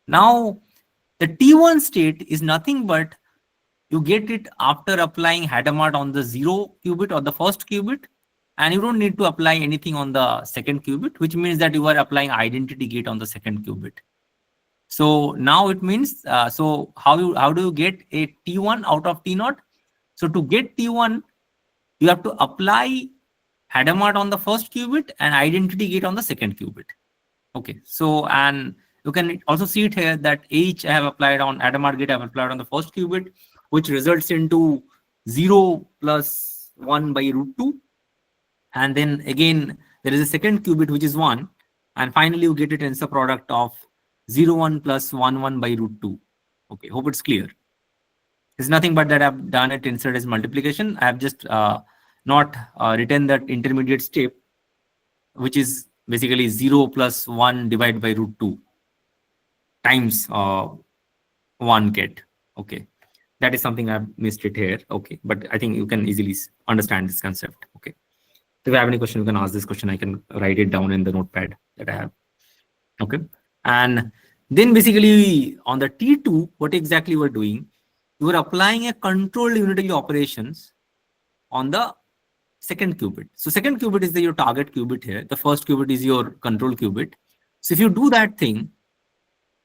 Now the T1 state is nothing but you get it after applying Hadamard on the 0 qubit or the first qubit, and you don't need to apply anything on the second qubit, which means that you are applying identity gate on the second qubit. So now it means, so how do you get a T1 out of T0? So to get T1, you have to apply Hadamard on the first qubit and identity gate on the second qubit. Okay, so and you can also see it here that H I have applied on Hadamard gate, I have applied on the first qubit, which results into 0 plus 1 by root 2. And then again, there is a second qubit, which is 1. And finally, you get a tensor product of 0 1 plus 1 1 by root 2. Okay, hope it's clear. It's nothing but that I've done a tensor as multiplication. I have just not written that intermediate step, which is basically 0 plus 1 divided by root 2 times 1 ket. Okay, that is something I've missed it here. Okay, but I think you can easily understand this concept. Okay, if you have any question, you can ask this question. I can write it down in the notepad that I have. Okay, and then basically on the T2, what exactly we're doing, you are applying a controlled unitary operations on the second qubit. So second qubit is your target qubit here. The first qubit is your control qubit. So if you do that thing,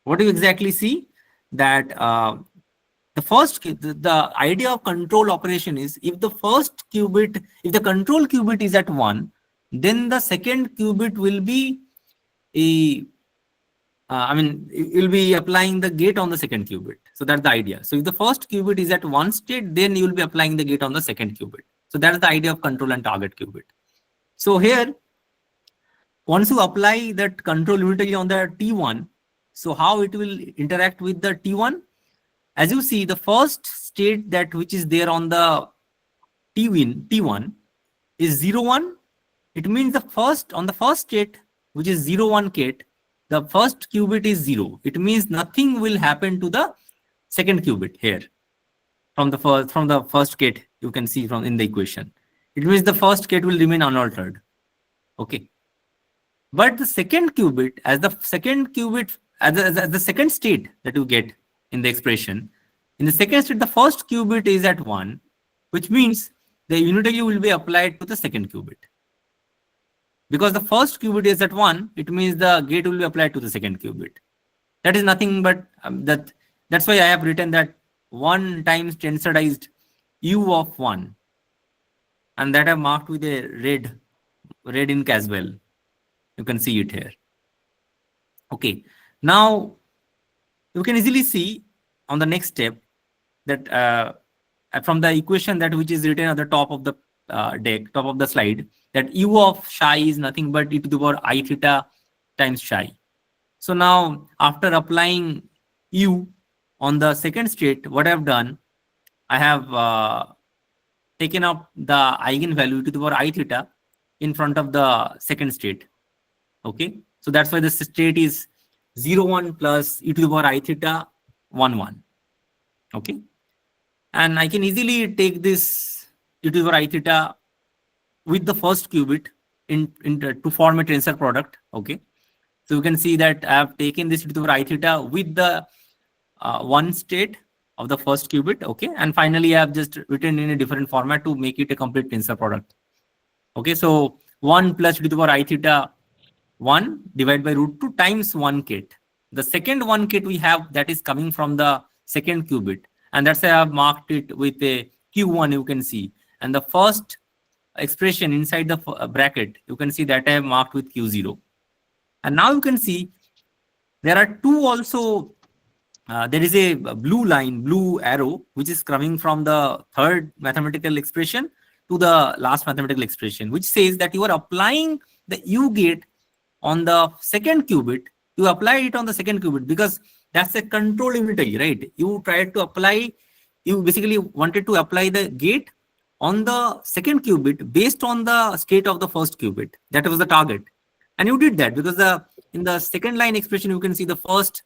what do you exactly see? That the idea of control operation is if the control qubit is at 1, then the second qubit will be you'll be applying the gate on the second qubit. So that's the idea. So if the first qubit is at 1 state, then you'll be applying the gate on the second qubit. So that's the idea of control and target qubit. So here, once you apply that control unitary on the T1, so how it will interact with the T1? As you see, the first state which is there on the T1 is 0 1. It means on the first state, which is 0 1 ket, the first qubit is 0. It means nothing will happen to the second qubit here. From the first ket, you can see in the equation. It means the first ket will remain unaltered. Okay. But the second qubit, as the second state that you get in the expression, in the second state, the first qubit is at 1, which means the unitary will be applied to the second qubit. Because the first qubit is at 1, it means the gate will be applied to the second qubit. That is nothing but that's why I have written that 1 times tensorized U of 1. And that I have marked with a red ink as well. You can see it here. Okay. Now, you can easily see on the next step that from the equation which is written at the top of the top of the slide, that U of psi is nothing but e to the power I theta times psi. So now, after applying U on the second state, what I have done, I have taken up the eigenvalue to the power I theta in front of the second state. Okay, so that's why the state is 0 1 plus e to the power I theta 1 1. Okay, And I can easily take this e to the power I theta with the first qubit to form a tensor product. Okay. So you can see that I have taken this e to the power I theta with the one state of the first qubit. Okay. And finally, I have just written in a different format to make it a complete tensor product. Okay. So 1 plus e to the power I theta 1 divided by root 2 times 1 kit. The second 1 kit we have that is coming from the second qubit. And that's why I have marked it with a Q1, you can see. And the first expression inside the bracket, you can see that I have marked with Q0. And now you can see there are two also, there is a blue line, blue arrow, which is coming from the third mathematical expression to the last mathematical expression, which says that you are applying the U gate on the second qubit. You apply it on the second qubit because that's a control unitary, right? You tried to apply, you basically wanted to apply the gate on the second qubit based on the state of the first qubit. That was the target. And you did that because in the second line expression, you can see the first,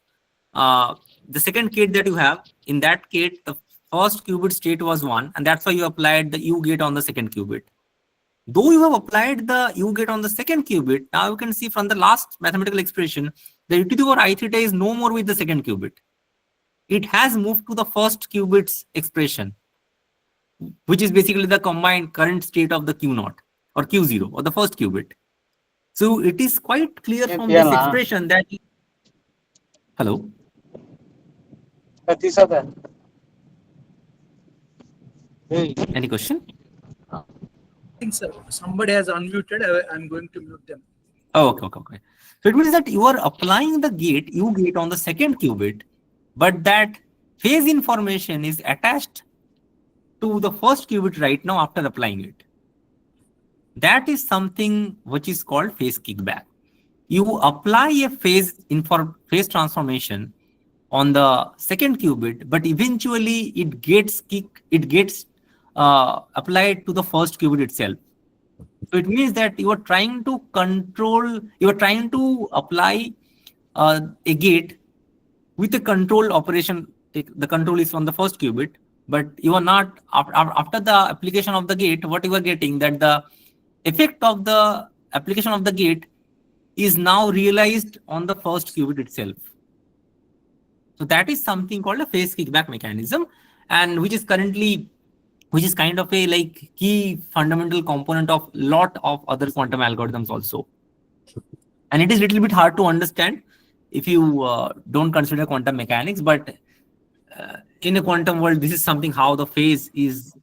the second gate that you have. In that gate, the first qubit state was 1, and that's why you applied the U gate on the second qubit. Though you have applied the U gate on the second qubit, now you can see from the last mathematical expression, the e to the power I theta is no more with the second qubit. It has moved to the first qubit's expression, which is basically the combined current state of the Q0 or Q0 or the first qubit. So it is quite clear from this expression that... Hello? Any question? I think so. Somebody has unmuted. I'm going to mute them. Oh, okay. So it means that you are applying the gate, U gate on the second qubit, but that phase information is attached to the first qubit right now after applying it. That is something which is called phase kickback. You apply a phase transformation on the second qubit, but eventually it gets applied to the first qubit itself. So it means that you are trying to apply a gate with a control operation. The control is on the first qubit, but you are not, after the application of the gate, what you are getting, that the effect of the application of the gate is now realized on the first qubit itself. So that is something called a phase kickback mechanism, and which is kind of a like key fundamental component of lot of other quantum algorithms also. And it is a little bit hard to understand if you don't consider quantum mechanics, but in a quantum world, this is something how the phase is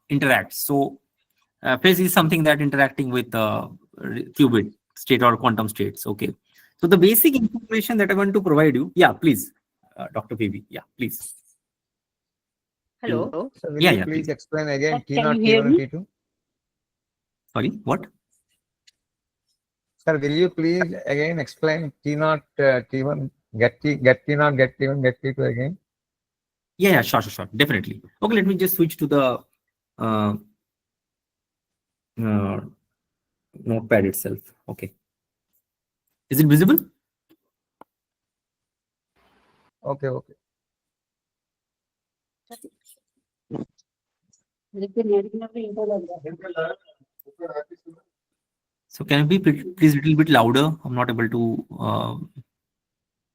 interacts. So phase is something that interacting with the qubit state or quantum states. Okay. So the basic information that I want to provide you. Yeah, please, Dr. PV. Yeah, please. Hello. So will Yeah, you yeah, please please. explain again Can T0, you hear T1, and me? T2? Sorry, what? Sir, will you please again explain T0, T1, get T0, get T1, get T2 again? Yeah, sure. Definitely. Okay, let me just switch to the notepad itself. Okay. Is it visible? Okay. So can you be please a little bit louder? I'm not able to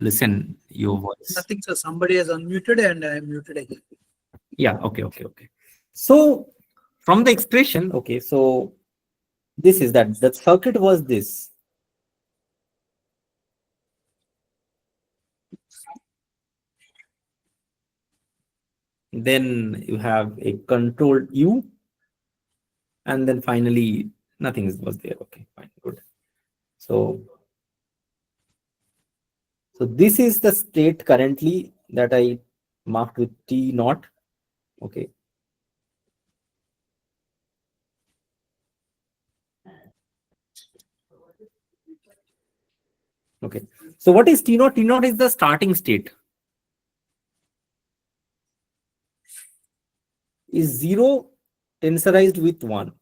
listen your voice. Nothing, sir. Somebody has unmuted and I am muted again. Yeah, okay. So from the expression, okay, so this is that the circuit was this. Then you have a controlled U, and then finally nothing was there. Okay, fine, good. So this is the state currently that I marked with T0. Okay. Okay. So what is T0? T0 is the starting state. Is 0 tensorized with 1.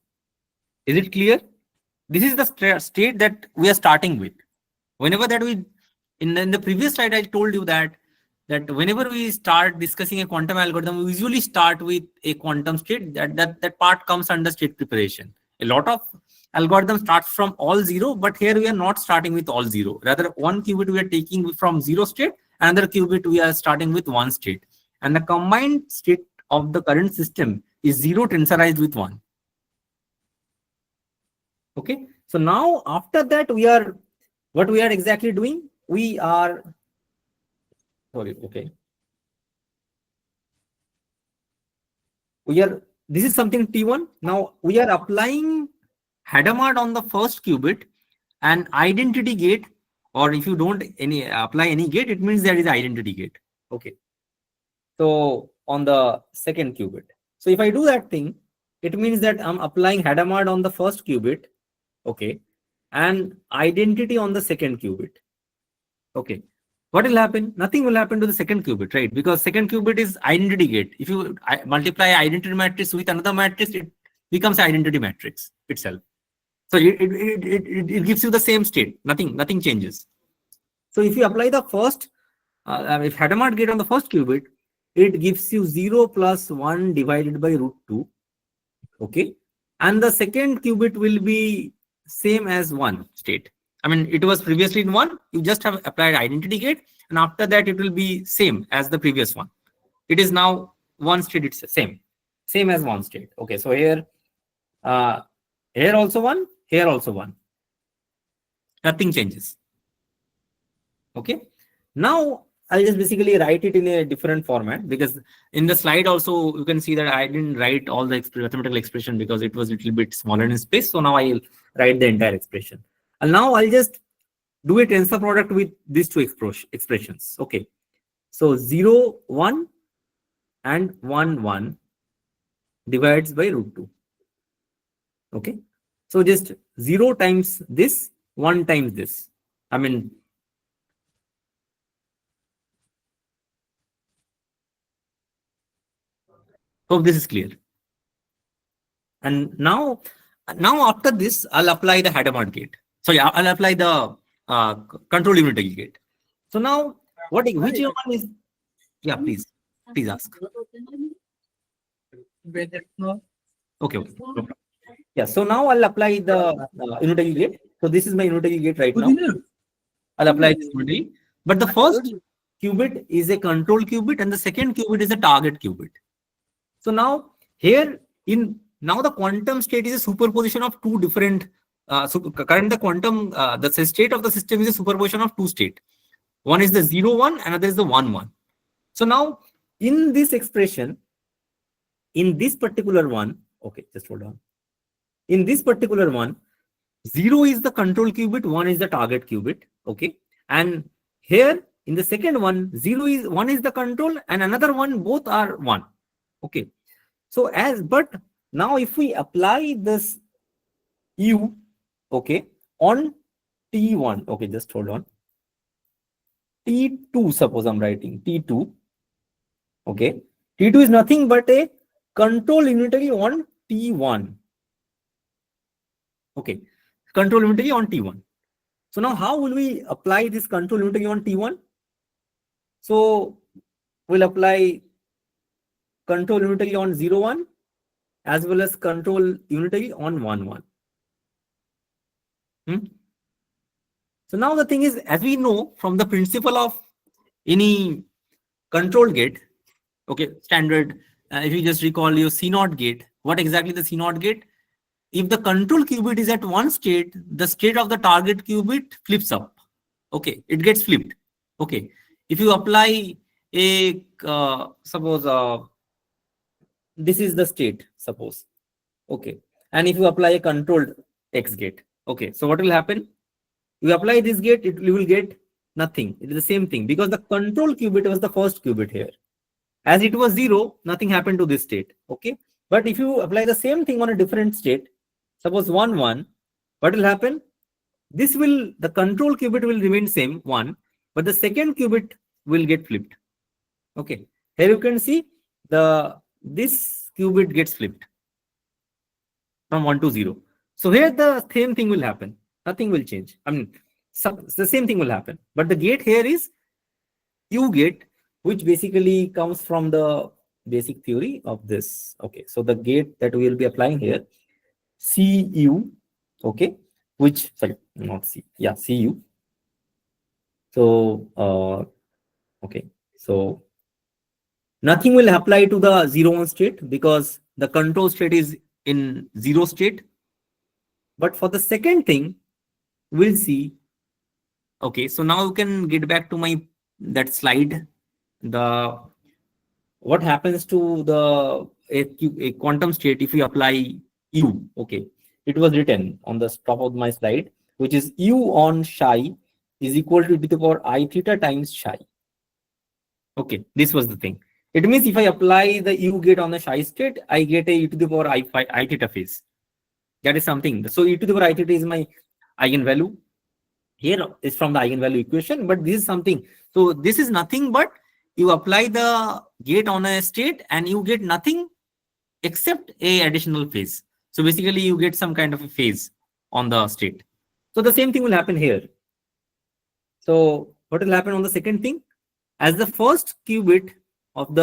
Is it clear? This is the state that we are starting with. Whenever that in the previous slide, I told you that that whenever we start discussing a quantum algorithm, we usually start with a quantum state. That part comes under state preparation. A lot of algorithms start from all zero, but here we are not starting with all zero. Rather, one qubit we are taking from zero state, another qubit we are starting with one state. And the combined state of the current system is zero tensorized with one. Okay. So now after that, what we are exactly doing? We are, sorry, okay. This is something T1. Now we are applying Hadamard on the first qubit and identity gate, or if you don't apply any gate, it means there is identity gate. Okay. So on the second qubit. So if I do that thing, it means that I'm applying Hadamard on the first qubit. Okay. And identity on the second qubit. Okay. What will happen? Nothing will happen to the second qubit, right? Because second qubit is identity gate. If you multiply identity matrix with another matrix, it becomes identity matrix itself. So it gives you the same state. Nothing changes. So if you apply the first, if Hadamard gate on the first qubit, it gives you 0 plus 1 divided by √2. Okay. And the second qubit will be same as 1 state. I mean, it was previously in 1. You just have applied identity gate, and after that, it will be same as the previous one. It is now 1 state. It's same as 1 state. Okay. So here also 1. Here also 1. Nothing changes. Okay. Now I'll just basically write it in a different format, because in the slide also you can see that I didn't write all the mathematical expression because it was a little bit smaller in space. So now I'll write the entire expression. And now I'll just do a tensor product with these two expressions. Okay. So 0, 1 and 1, 1 divides by √2. Okay. So just 0 times this, 1 times this. I mean, hope this is clear. And now after this, I'll apply the Hadamard gate. Sorry, I'll apply the control unitary gate. So now, which one is? Yeah, please ask. Okay. Yeah. So now I'll apply the unitary gate. So this is my unitary gate right now. I'll apply this unitary. But the first qubit is a control qubit, and the second qubit is a target qubit. So now now the quantum state is a superposition of two different. Current the quantum the state of the system is a superposition of two states. One is the 0, 1, another is the 1, 1. So now in this expression, in this particular one, okay, just hold on. In this particular one, 0 is the control qubit, 1 is the target qubit. Okay, and here in the second one, 1 is the control, and another one, both are 1. Okay, so but now if we apply this U, okay, on T1, okay, just hold on. T2, suppose I'm writing T2. Okay, T2 is nothing but a control unitary on T1. Okay, control unitary on T1. So now how will we apply this control unitary on T1? So we'll apply control unitary on 0, 1 as well as control unitary on 1, 1. So now the thing is, as we know from the principle of any control gate, okay, standard, if you just recall your C0 gate, what exactly the C0 gate? If the control qubit is at one state, the state of the target qubit flips up. Okay, it gets flipped. Okay, if you apply a, suppose this is the state, suppose. Okay, and if you apply a controlled X gate, okay, so what will happen? You apply this gate, you will get nothing. It is the same thing because the control qubit was the first qubit here. As it was 0, nothing happened to this state. Okay, but if you apply the same thing on a different state, suppose 1, 1, what will happen? The control qubit will remain same, 1, but the second qubit will get flipped. Okay, here you can see this qubit gets flipped from 1 to 0. So here the same thing will happen. Nothing will change. I mean, the same thing will happen. But the gate here is U gate. which basically comes from the basic theory of this. Okay, so the gate that we will be applying here, CU, okay, which, sorry, not C, yeah, CU. So, okay, so nothing will apply to the 0, 1 state because the control state is in 0 state. But for the second thing, we'll see. Okay, so now you can get back to that slide. What happens to a quantum state if we apply U? Okay, it was written on the top of my slide, which is U on psi is equal to I theta times psi. Okay, this was the thing. It means if I apply the U gate on the psi state, I get a I theta phase. That is something. So I theta is my eigenvalue. Here is from the eigenvalue equation, but this is something. So this is nothing but you apply the gate on a state and you get nothing except a additional phase. So basically you get some kind of a phase on the state. So the same thing will happen here. So what will happen on the second thing? As the first qubit of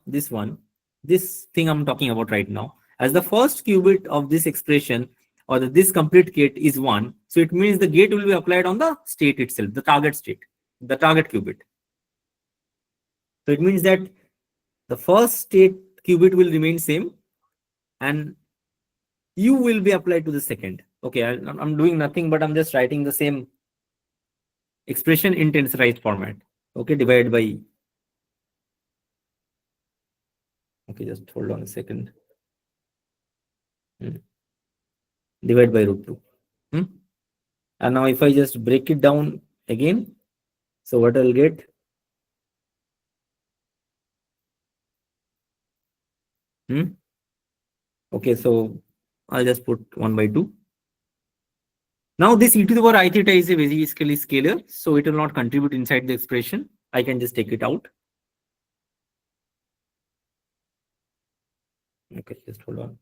this thing I'm talking about right now, as the first qubit of this expression or this complete gate is 1, so it means the gate will be applied on the state itself, the target state, the target qubit. So it means that the first state qubit will remain same and U will be applied to the second. Okay, I'm doing nothing, but I'm just writing the same expression in tensorized format. Okay, divided by. Okay, just hold on a second. Divide by root 2. And now if I just break it down again, so what I'll get? Okay, so I'll just put 1 by 2. Now this e to the power I theta is a basically scalar, so it will not contribute inside the expression. I can just take it out. Okay, just hold on.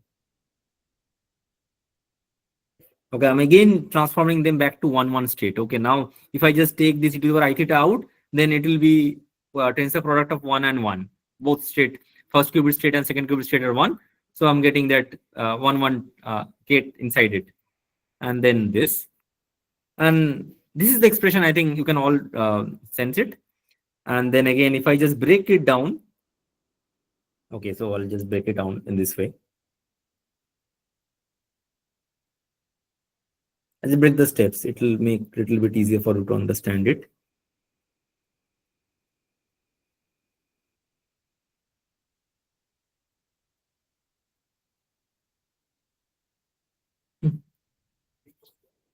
Okay, I'm again transforming them back to 1, 1 state. Okay, now if I just take this e to the power I theta out, then it will be tensor product of 1 and 1. Both state, first qubit state and second qubit state are 1. So I'm getting that 1, 1 gate inside it. And then this. And this is the expression, I think you can all sense it. And then again, if I just break it down. Okay, so I'll just break it down in this way. As I break the steps, it will make it a little bit easier for you to understand it.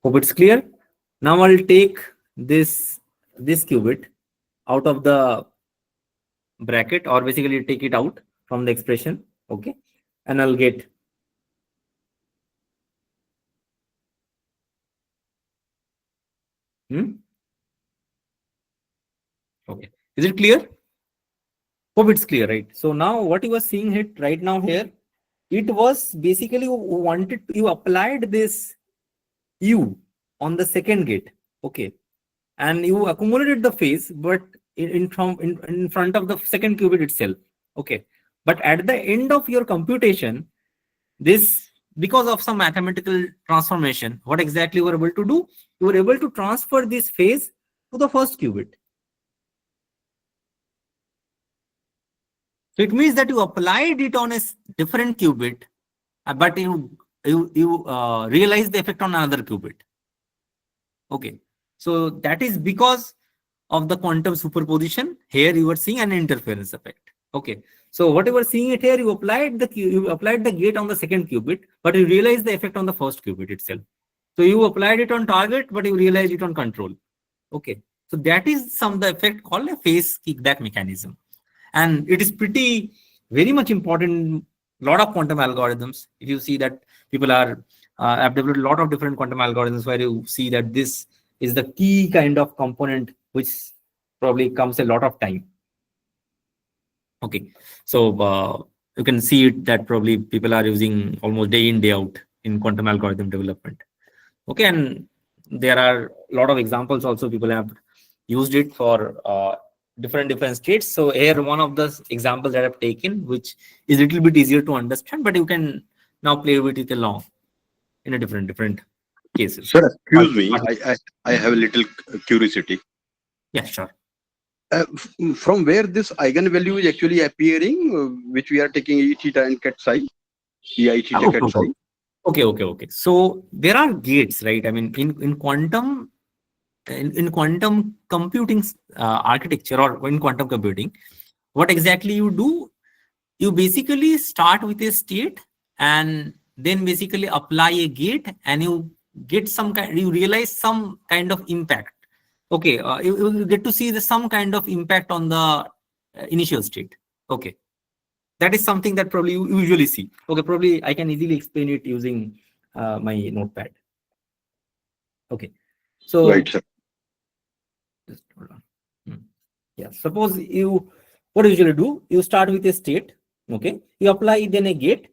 Hope it's clear. Now I'll take this qubit out of the bracket, or basically take it out from the expression. Okay, and I'll get okay. Is it clear? Hope it's clear, right? So now what you are seeing it right now here, it was basically you applied this U on the second gate. Okay, and you accumulated the phase, but in front of the second qubit itself. Okay, but at the end of your computation, this, because of some mathematical transformation, what exactly you were able to do? You were able to transfer this phase to the first qubit. So it means that you applied it on a different qubit, but you realize the effect on another qubit. Okay, so that is because of the quantum superposition. Here you are seeing an interference effect. Okay, so whatever seeing it here, you applied the gate on the second qubit, but you realize the effect on the first qubit itself. So you applied it on target, but you realized it on control. Okay, so that is the effect called a phase kickback mechanism, and it is very much important in a lot of quantum algorithms. If you see that people have developed a lot of different quantum algorithms where you see that this is the key kind of component which probably comes a lot of time. Okay, so you can see it that probably people are using almost day in, day out in quantum algorithm development. Okay, and there are a lot of examples also. People have used it for different states. So here one of the examples that I've taken, which is a little bit easier to understand, but you can now play with it along in a different cases. Sir, excuse me. I have a little curiosity. Yeah, sure. From where this eigenvalue is actually appearing, which we are taking E theta and cat psi, Ei theta cat psi. Okay. So there are gates, right? I mean, in quantum computing architecture, or in quantum computing, what exactly you do? You basically start with a state and then basically apply a gate, and you get you realize some kind of impact. Okay, you get to see some kind of impact on the initial state. Okay, that is something that probably you usually see. Okay, probably I can easily explain it using my notepad. Okay, so Right, sir. just hold on. Yeah, suppose what you usually do, you start with a state. Okay, you apply then a gate,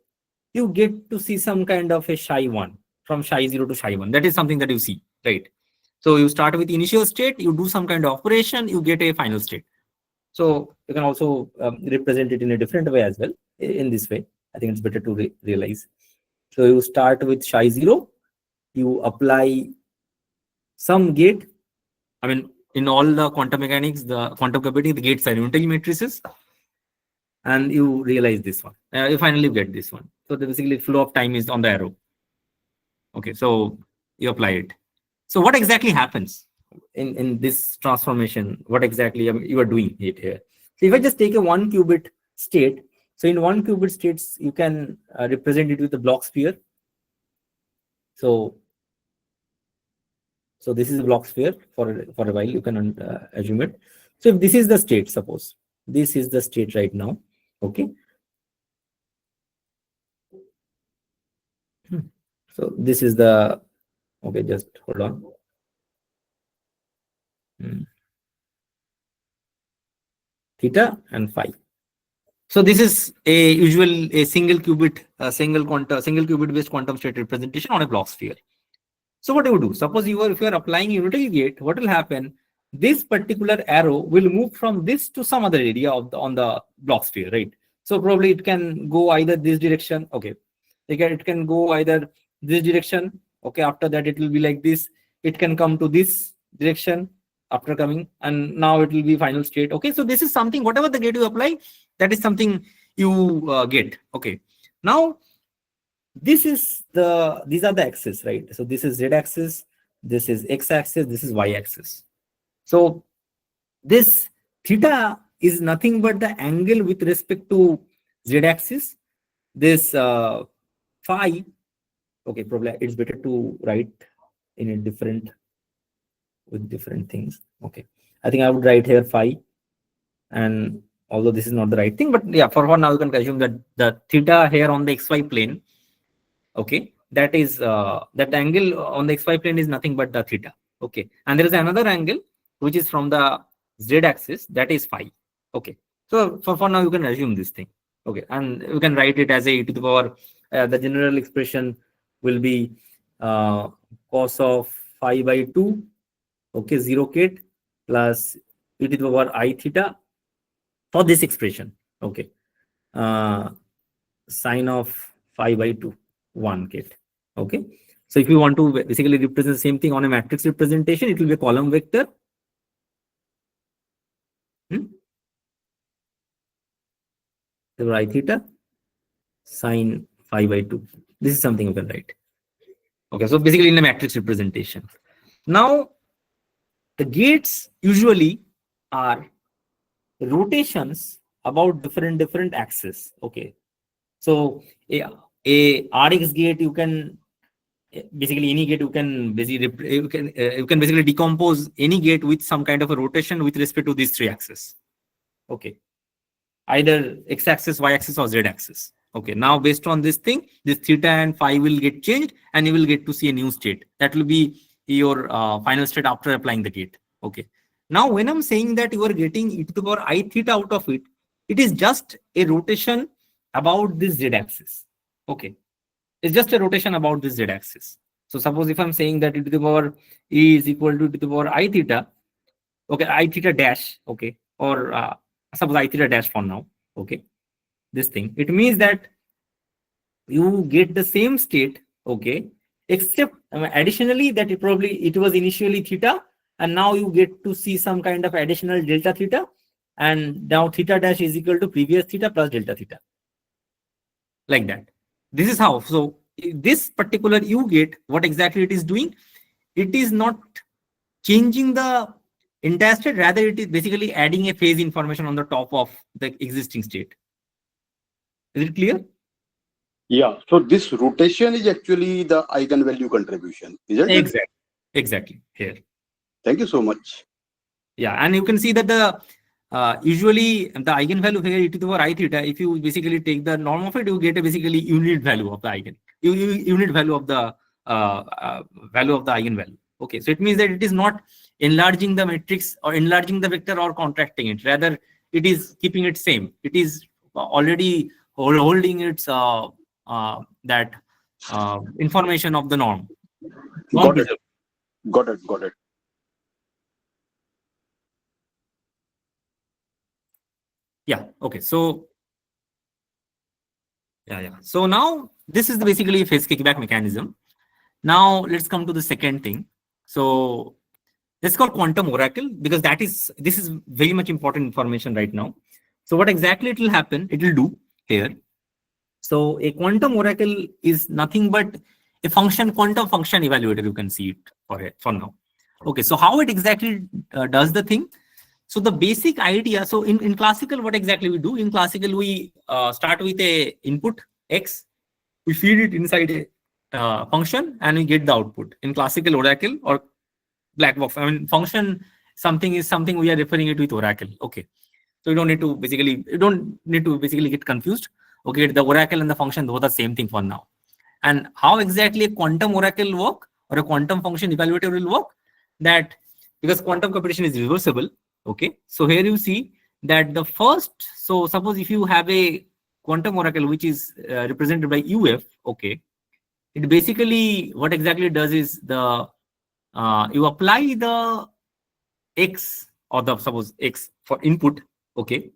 you get to see some kind of a psi1, from psi0 to psi1. That is something that you see, right? So you start with initial state, you do some kind of operation, you get a final state. So you can also represent it in a different way as well. In this way, I think it's better to realize. So you start with psi0, you apply some gate. I mean, in all the quantum mechanics, the quantum computing, the gates are unitary matrices, and you realize this one. You finally get this one. So basically, flow of time is on the arrow. Okay, so you apply it. So what exactly happens in this transformation? What exactly you are doing it here? So if I just take a 1 qubit state, so in 1 qubit states, you can represent it with the block sphere. So this is a block sphere for a while. You can assume it. So if this is the state, suppose this is the state right now. Okay. So this is the, okay, just hold on. Theta and phi. So this is a single qubit based quantum state representation on a block sphere. So what do you do? Suppose if you are applying a unitary gate, what will happen? This particular arrow will move from this to some other area on the block sphere, right? So probably it can go either this direction. Okay, it can go either this direction. Okay, after that it will be like this. It can come to this direction after coming, and now it will be final state. Okay, so this is something, whatever the gate you apply, that is something you get. Okay, now these are the axes, right? So this is z axis, this is x axis, this is y axis. So this theta is nothing but the angle with respect to z axis. This phi, okay, probably it's better to write in a different things. Okay, I think I would write here phi, and although this is not the right thing, but yeah, for now you can assume that the theta here on the xy plane, okay, that is that angle on the xy plane is nothing but the theta. Okay, and there is another angle which is from the z axis, that is phi. Okay, so for now you can assume this thing. Okay, and you can write it as a e to the power, the general expression will be cos of phi by 2, okay, 0 ket plus e to the power I theta for this expression. Okay, sine of phi by 2, 1 ket. Okay, so if you want to basically represent the same thing on a matrix representation, it will be a column vector. I theta sine phi by 2. This is something you can write. Okay, so basically in a matrix representation. Now, the gates usually are rotations about different axes. Okay, so a RX gate, you can basically any gate you can basically decompose any gate with some kind of a rotation with respect to these 3 axes. Okay, either x-axis, y-axis, or z-axis. Okay, now based on this thing, this theta and phi will get changed, and you will get to see a new state. That will be your final state after applying the gate. Okay, now when I'm saying that you are getting e to the power I theta out of it, it is just a rotation about this z-axis. Okay, it's just a rotation about this z-axis. So suppose if I'm saying that e to the power E is equal to e to the power I theta, okay, I theta dash, okay, or suppose I theta dash for now, okay, this thing, it means that you get the same state, okay, except additionally that it was initially theta, and now you get to see some kind of additional delta theta, and now theta dash is equal to previous theta plus delta theta, like that. This is how. So this particular you get, what exactly it is doing, it is not changing the entire state, rather it is basically adding a phase information on the top of the existing state. Is it clear? Yeah. So this rotation is actually the eigenvalue contribution, isn't it? Exactly here. Thank you so much. Yeah, and you can see that the usually the eigenvalue here e to the power I theta, if you basically take the norm of it, you get a basically unit value of the unit value of the eigenvalue. Okay, so it means that it is not enlarging the matrix or enlarging the vector or contracting it, rather it is keeping it same. It is already holding its that information of the norm. Got it. Got it. Got it. Yeah. Okay. So yeah. So now this is basically a phase kickback mechanism. Now let's come to the second thing. So let's call quantum oracle, because this is very much important information right now. So what exactly it will happen? It will do here. So a quantum oracle is nothing but a quantum function evaluator. You can see it for now. Okay. So how it exactly does the thing? So the basic idea, so in classical, what exactly we do? In classical, we start with a input x, we feed it inside a function, and we get the output. In classical oracle or black box, I mean function, something we are referring it with oracle. Okay, so you don't need to basically get confused. Okay, the oracle and the function, both are same thing for now. And how exactly a quantum oracle work or a quantum function evaluator will work? That because quantum computation is reversible. Okay, so here you see that the first, so suppose if you have a quantum oracle which is represented by UF, okay, it basically what exactly does is the you apply the x or the suppose x for input. Okay,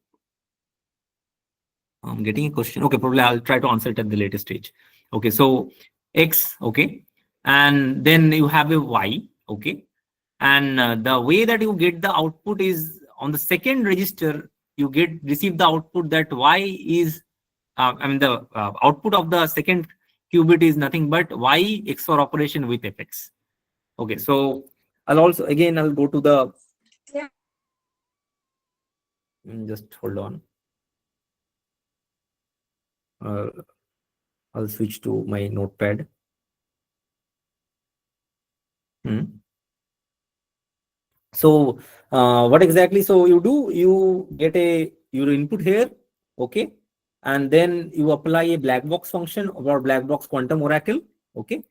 I'm getting a question. Okay, probably I'll try to answer it at the later stage. Okay, so x, okay, and then you have a y, okay, and the way that you get the output is on the second register, you receive the output that y is, the output of the second qubit is nothing but y XOR operation with fx. Okay, so I'll go to the, just hold on. I'll switch to my notepad. So what exactly, so you get your input here, okay, and then you apply a black box function or black box quantum oracle. Okay,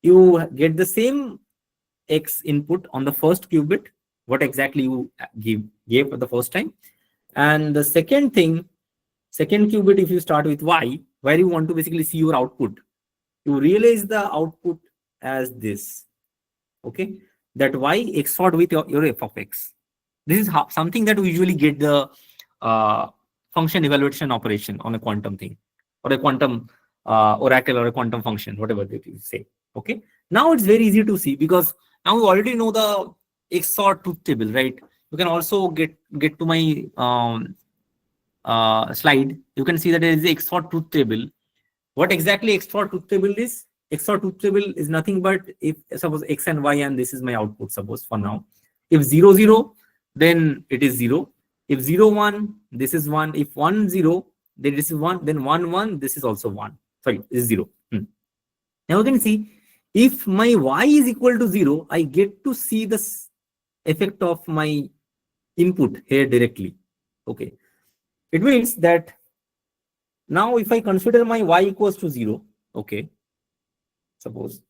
you get the same x input on the first qubit, what exactly you gave for the first time, and the second qubit, if you start with y, where you want to basically see your output, you realize the output as this. Okay, that y XORed with your f of x. This is something that we usually get the function evaluation operation on a quantum thing, or a quantum oracle or a quantum function, whatever they say. Okay, now it's very easy to see because now we already know the XOR truth table, right? You can also get to my slide. You can see that there is the XOR truth table. What exactly XOR truth table is? XOR truth table is nothing but if suppose x and y, and this is my output, suppose for now. If 0, 0, then it is 0. If 0, 1, this is 1. If 1, 0, then this is 1. Then 1, 1, this is also 1. Sorry, this is 0. Now you can see if my y is equal to 0, I get to see the effect of my input here directly. Okay, it means that now if I consider my y equals to 0, okay, suppose.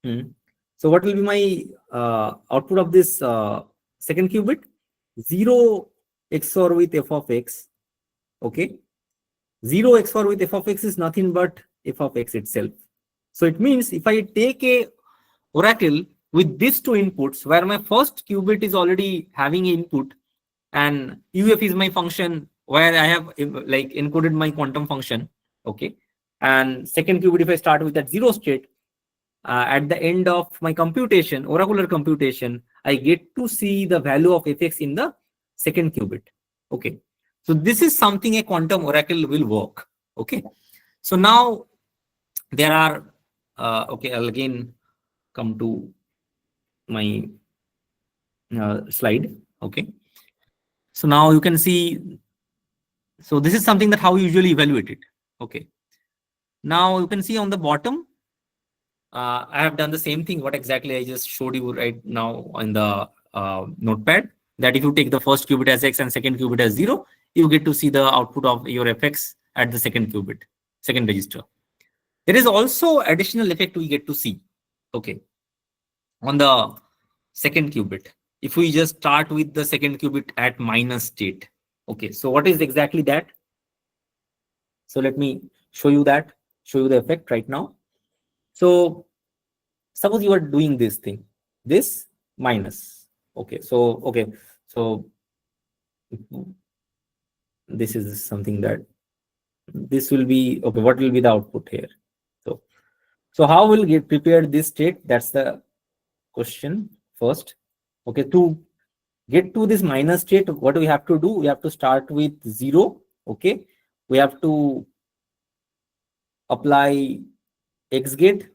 So what will be my output of this second qubit? 0 XOR with f of x. Okay, 0 XOR with f of x is nothing but f of x itself. So it means if I take a oracle with these two inputs, where my first qubit is already having input and UF is my function where I have like encoded my quantum function. Okay, and second qubit, if I start with that 0 state, at the end of my computation, oracular computation, I get to see the value of fx in the second qubit. Okay, so this is something a quantum oracle will work. Okay, so now there are okay, I'll again come to my slide. Okay, so now you can see, so this is something that how you usually evaluate it. Okay, now you can see on the bottom, I have done the same thing what exactly I just showed you right now in the notepad, that if you take the first qubit as x and second qubit as 0, you get to see the output of your fx at the second qubit, second register. There is also additional effect we get to see. Okay, on the second qubit, if we just start with the second qubit at minus state. Okay, so what is exactly that? So let me show you that, show you the effect right now. So suppose you are doing this thing, this minus. Okay, so this is something that this will be okay. What will be the output here? So how will get prepared this state? That's the question first. Okay, to get to this minus state, what do we have to do? We have to start with 0. Okay, we have to apply X gate.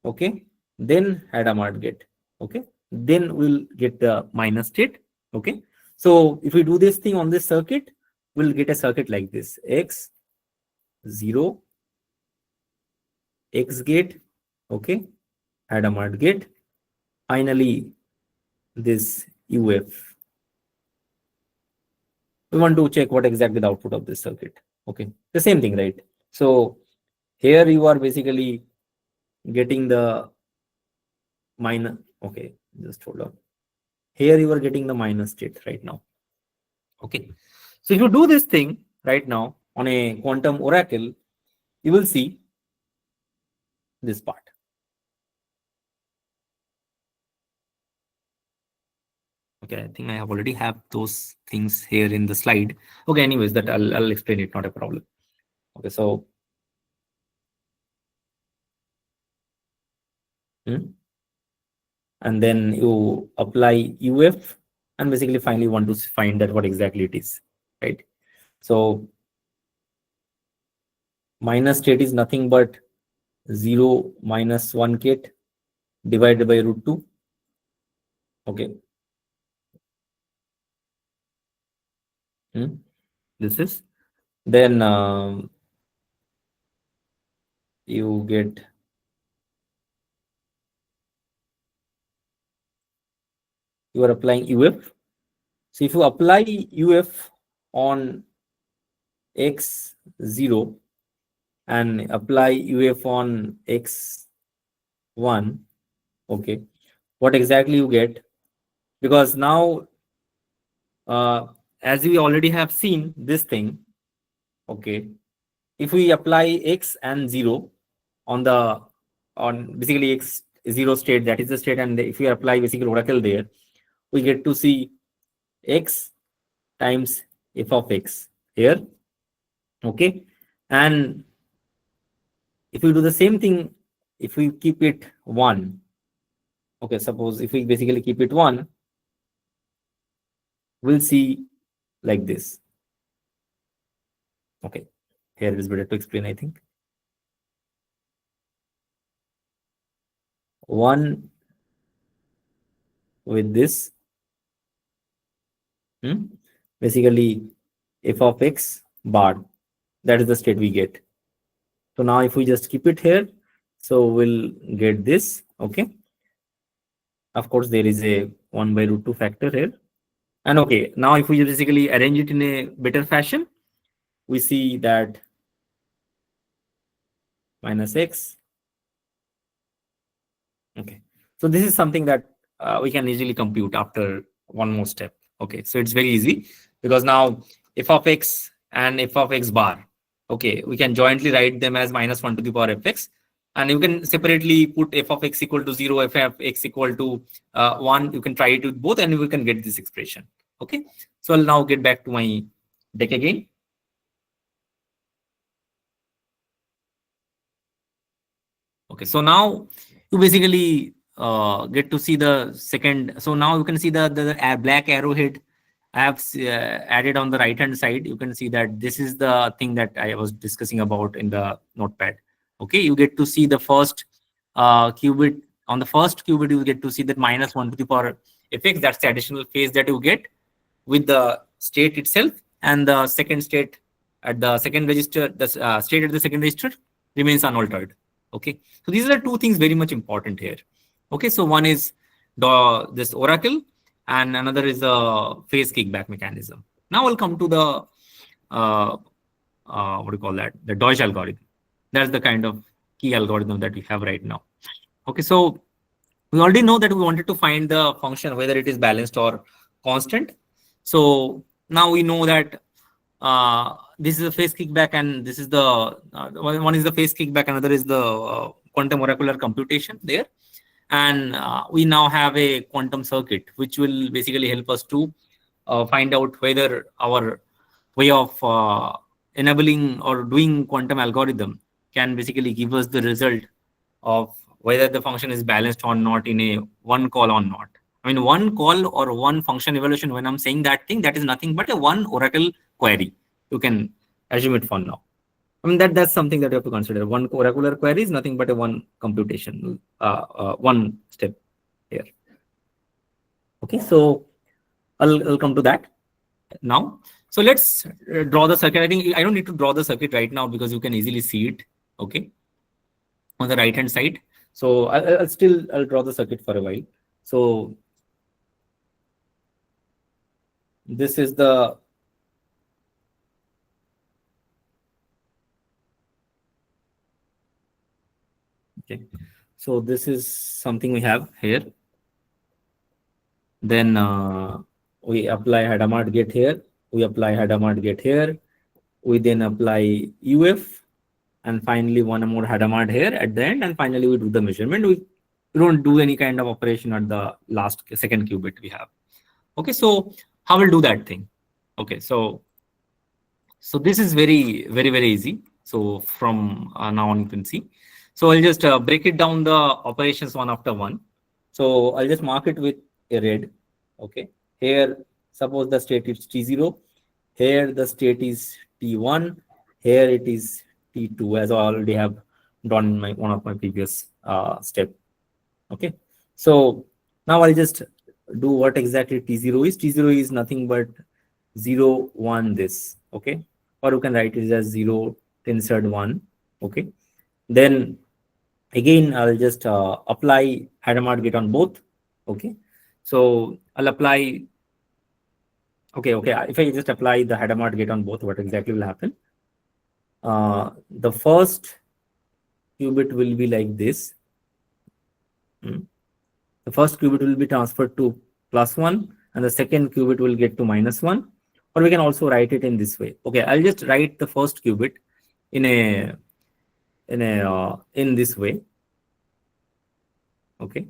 Okay, then Hadamard gate. Okay, then we'll get the minus state. Okay, so if we do this thing on this circuit, we'll get a circuit like this: X 0, X gate. Okay, Hadamard gate. Finally, this UF. We want to check what exactly the output of this circuit. Okay, the same thing, right? So here you are basically getting the minus. Okay, just hold on. Here you are getting the minus state right now. Okay, so if you do this thing right now on a quantum oracle, you will see this part. Okay, I think I have already have those things here in the slide. Okay, anyways, that I'll explain it, not a problem. Okay, so and then you apply UF, and basically finally want to find that what exactly it is, right? So minus state is nothing but 0 minus 1 gate divided by √2. Okay. This is then you get you are applying UF. So if you apply UF on X0 and apply UF on X1, okay, what exactly you get? Because now as we already have seen this thing, okay, if we apply X and 0 on the basically X0 state, that is the state, and if we apply basically oracle there, we get to see X times f of X here. Okay, and if we do the same thing, if we keep it 1, okay, suppose if we basically keep it 1, we'll see like this. Okay, here it is better to explain, I think. 1 with this, basically f of X bar, that is the state we get. So now if we just keep it here, so we'll get this. Okay, of course there is a 1 by √2 factor here. And okay, now if we basically arrange it in a better fashion, we see that minus X. Okay, so this is something that we can easily compute after one more step. Okay, so it's very easy because now f of X and f of X bar, okay, we can jointly write them as minus 1 to the power fx, and you can separately put f of X equal to 0, f of X equal to 1. You can try it with both and we can get this expression. Okay, So I'll now get back to my deck again. Okay, so now you basically get to see the second. So now you can see the black arrowhead I have added on the right hand side. You can see that this is the thing that I was discussing about in the notepad. Okay, you get to see the first qubit. On the first qubit, you get to see that -1 to the power fx. That's the additional phase that you get with the state itself, and the second state at the second register, the state at the second register remains unaltered. Okay, so these are two things very much important here. Okay, so one is this oracle, and another is the phase kickback mechanism. Now we'll come to the what do you call that? The Deutsch algorithm. That's the kind of key algorithm that we have right now. Okay, so we already know that we wanted to find the function whether it is balanced or constant. So now we know that this is a phase kickback, and this is the one is the phase kickback, another is the quantum oracular computation there. And we now have a quantum circuit, which will basically help us to find out whether our way of enabling or doing quantum algorithm can basically give us the result of whether the function is balanced or not in a one call or not. I mean, one call or one function evaluation, when I'm saying that thing, that is nothing but a one oracle query. You can assume it for now. I mean, that's something that you have to consider. One oracular query is nothing but a one computation, one step here. Okay, so I'll come to that now. So let's draw the circuit. I think I don't need to draw the circuit right now because you can easily see it. Okay, on the right hand side. So I'll draw the circuit for a while. So this is the okay. So this is something we have here. Then we apply Hadamard gate here. We apply Hadamard gate here. We then apply UF, and finally one more Hadamard here at the end, and finally we do the measurement. We don't do any kind of operation at the last second qubit we have. Okay, so how we'll do that thing? Okay, so this is very easy. So from now on you can see. So I'll just break it down the operations one after one. So I'll just mark it with a red. Okay, here suppose the state is T0. Here the state is T1. Here it is T2, as I already have done in one of my previous step. Okay, so now I'll just do what exactly T0 is. T0 is nothing but 0, 1 this. Okay, or you can write it as 0 tensor 1. Okay, then again I'll just apply Hadamard gate on both. Okay, so I'll apply okay, if I just apply the Hadamard gate on both, what exactly will happen? The first qubit will be like this. The first qubit will be transferred to +1, and the second qubit will get to -1. Or we can also write it in this way. Okay, I'll just write the first qubit in this way. Okay,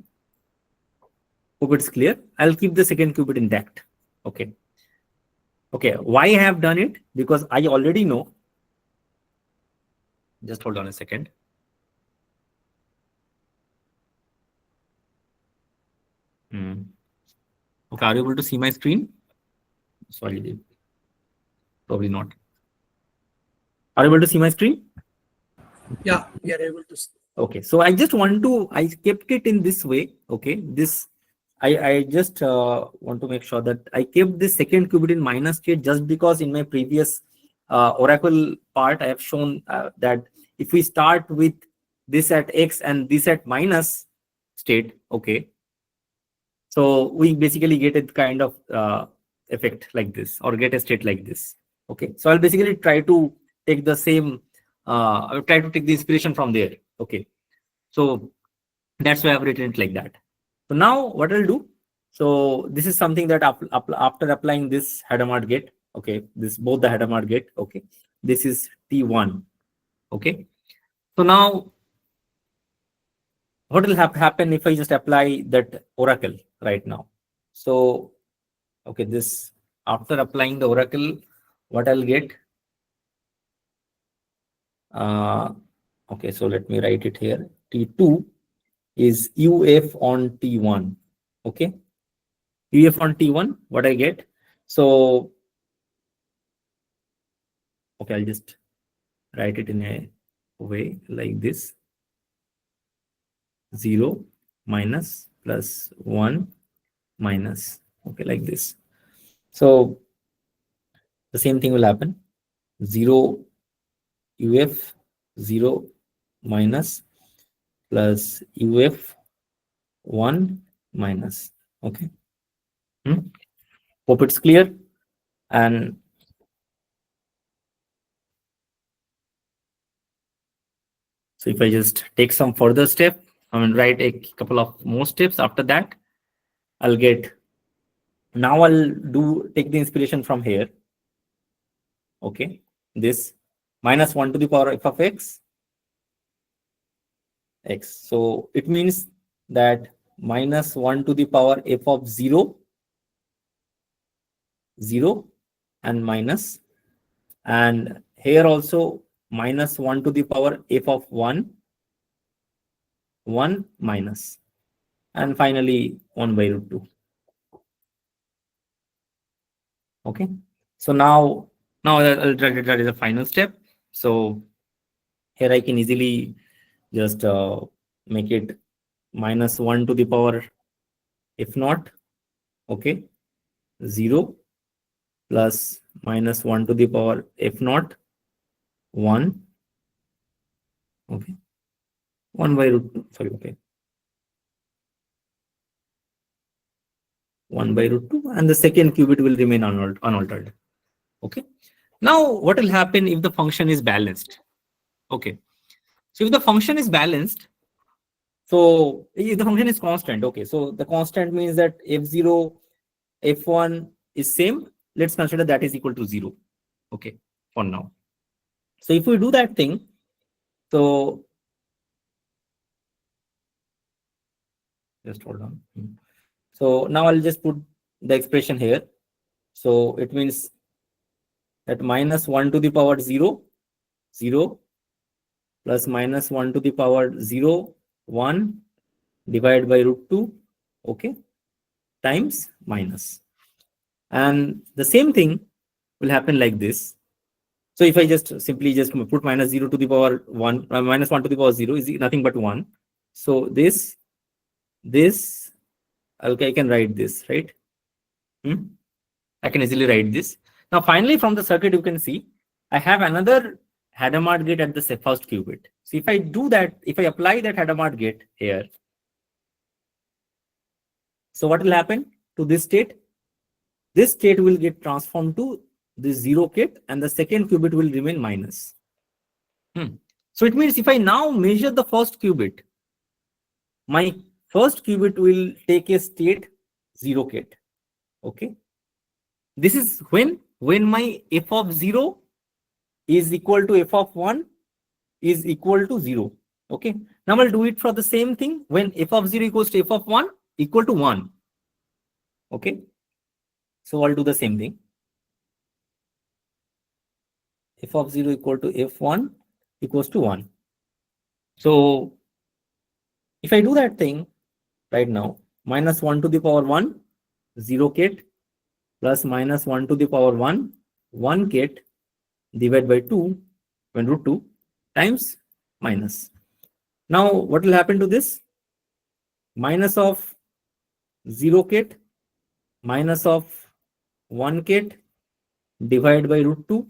hope it's clear. I'll keep the second qubit intact. Okay. Okay, why I have done it? Because I already know. Just hold on a second. Okay, are you able to see my screen? Sorry, probably not. Are you able to see my screen? Yeah, we are able to see. Okay, so I just want to, I kept it in this way. Okay, this, I just want to make sure that I kept this second qubit in minus state just because in my previous oracle part, I have shown that if we start with this at X and this at minus state, okay, so we basically get a kind of effect like this, or get a state like this. Okay, so I'll basically try to take the same, I'll try to take the inspiration from there. Okay, so that's why I've written it like that. So now what I'll do, so this is something that after applying this Hadamard gate, okay, this both the Hadamard gate, okay, this is T1. Okay, so now what will happen if I just apply that oracle right now? So okay, this after applying the oracle, what I'll get? Okay, so let me write it here. T2 is UF on T1. Okay, UF on T1, what I get? So, okay, I'll just write it in a way like this. 0 minus plus 1 minus, okay, like this. So the same thing will happen. 0 UF 0 minus plus UF 1 minus. Okay. Hope it's clear. And so if I just take some further step, I mean, write a couple of more steps after that, I'll get, now I'll take the inspiration from here. Okay. This minus 1 to the power f of x. So it means that minus 1 to the power f of 0, 0 and minus, and here also minus 1 to the power f of 1, 1 minus, and finally 1 by root 2. Okay, so now that is the final step. So here I can easily just make it minus 1 to the power f naught, okay, 0 plus minus 1 to the power f naught, 1, okay, 1 by root 2, sorry, okay, 1 by root 2, and the second qubit will remain unaltered. Okay, now what will happen if the function is balanced? Okay, so if the function is balanced, so if the function is constant, okay, so the constant means that f0, f1 is same. Let's consider that is equal to 0. Okay, for now. So if we do that thing, so just hold on. So now I'll just put the expression here. So it means that minus 1 to the power 0, 0 plus minus 1 to the power 0, 1 divided by root 2, okay, times minus. And the same thing will happen like this. So if I just simply just put minus 0 to the power 1, minus 1 to the power 0 is nothing but 1. So this, okay, I can write this, right? I can easily write this. Now, finally, from the circuit, you can see I have another Hadamard gate at the first qubit. So if I do that, if I apply that Hadamard gate here, so what will happen to this state? This state will get transformed to the 0 gate, and the second qubit will remain minus. So it means if I now measure the first qubit, my first qubit will take a state 0 gate. Okay. This is when my f of 0 is equal to f of 1 is equal to 0. Okay. Now I'll do it for the same thing when f of 0 equals to f of 1 equal to 1. Okay. So I'll do the same thing. F of 0 equal to f1 equals to 1. So if I do that thing right now, minus 1 to the power 1, 0 gate, plus minus 1 to the power 1, 1 gate, divided by 2, when root 2, times minus. Now what will happen to this? Minus of 0 gate, minus of 1 gate, divided by root 2,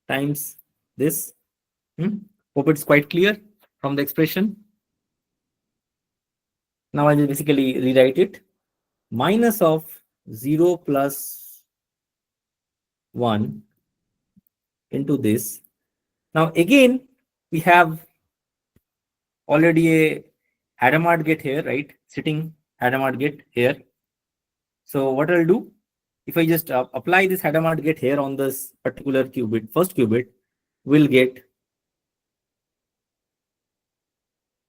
times this. Hope it's quite clear from the expression. Now I will basically rewrite it. Minus of 0 plus 1 into this. Now again, we have already a Hadamard gate here, right? Sitting Hadamard gate here. So what I'll do, if I just apply this Hadamard gate here on this particular qubit, first qubit, we'll get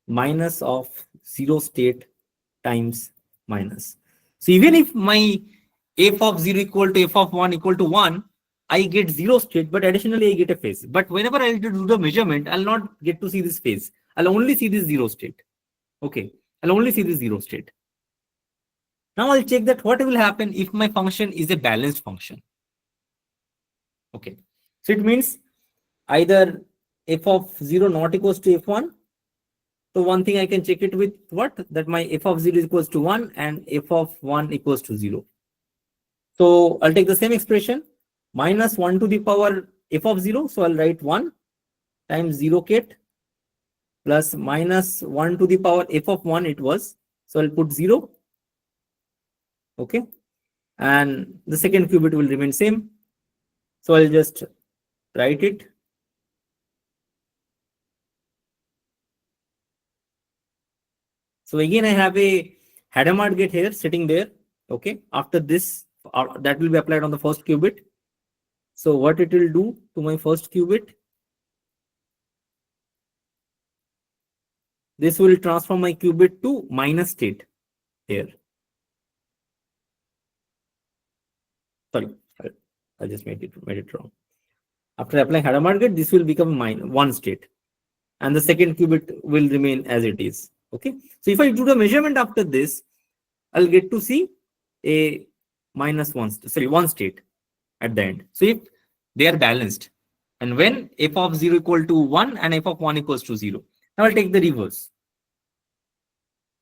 minus of 0 state times minus. So even if my f of 0 equal to f of 1 equal to 1, I get 0 state, but additionally I get a phase. But whenever I do the measurement, I'll not get to see this phase. I'll only see this 0 state. Okay, I'll only see this 0 state. Now I'll check that what will happen if my function is a balanced function. Okay, so it means either f of 0 not equals to f1. So one thing I can check it with what? That my f of 0 equals to 1 and f of 1 equals to 0. So I'll take the same expression, minus 1 to the power f of 0. So I'll write 1 times 0 ket plus minus 1 to the power f of 1 it was. So I'll put 0. Okay. And the second qubit will remain same. So I'll just write it. So again, I have a Hadamard gate here sitting there. Okay. After this, that will be applied on the first qubit. So what it will do to my first qubit? This will transform my qubit to minus state here. Sorry, I just made it wrong. After applying Hadamard gate, this will become one state, and the second qubit will remain as it is. Okay. So if I do the measurement after this, I'll get to see a one state at the end. So if they are balanced, and when f of 0 equal to 1 and f of 1 equals to 0, now I'll take the reverse.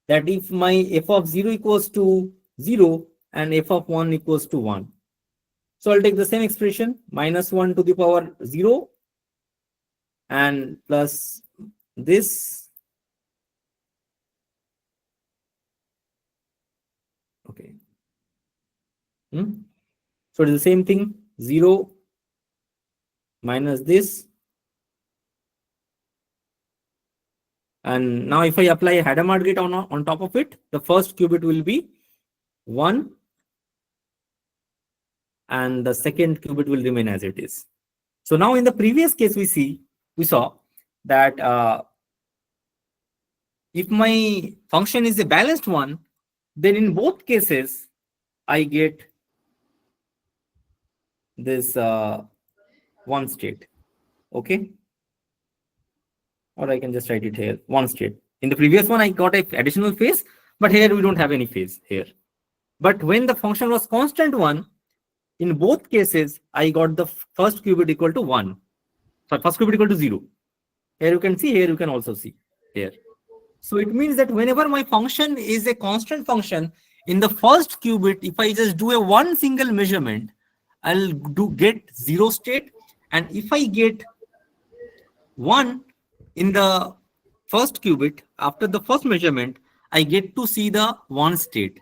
That if my f of 0 equals to 0 and f of 1 equals to 1. So I'll take the same expression, minus 1 to the power 0 and plus this. Okay. So it is the same thing, 0 minus this. And now if I apply a Hadamard gate on top of it, the first qubit will be 1 and the second qubit will remain as it is. So now in the previous case we saw that if my function is a balanced one, then in both cases I get this one state. Okay. Or I can just write it here, one state. In the previous one, I got an additional phase, but here we don't have any phase here. But when the function was constant one, in both cases, I got the first qubit equal to 1. So first qubit equal to 0. Here you can see, here you can also see here. So it means that whenever my function is a constant function, in the first qubit, if I just do a one single measurement, I'll get 0 state. And if I get 1 in the first qubit, after the first measurement, I get to see the one state.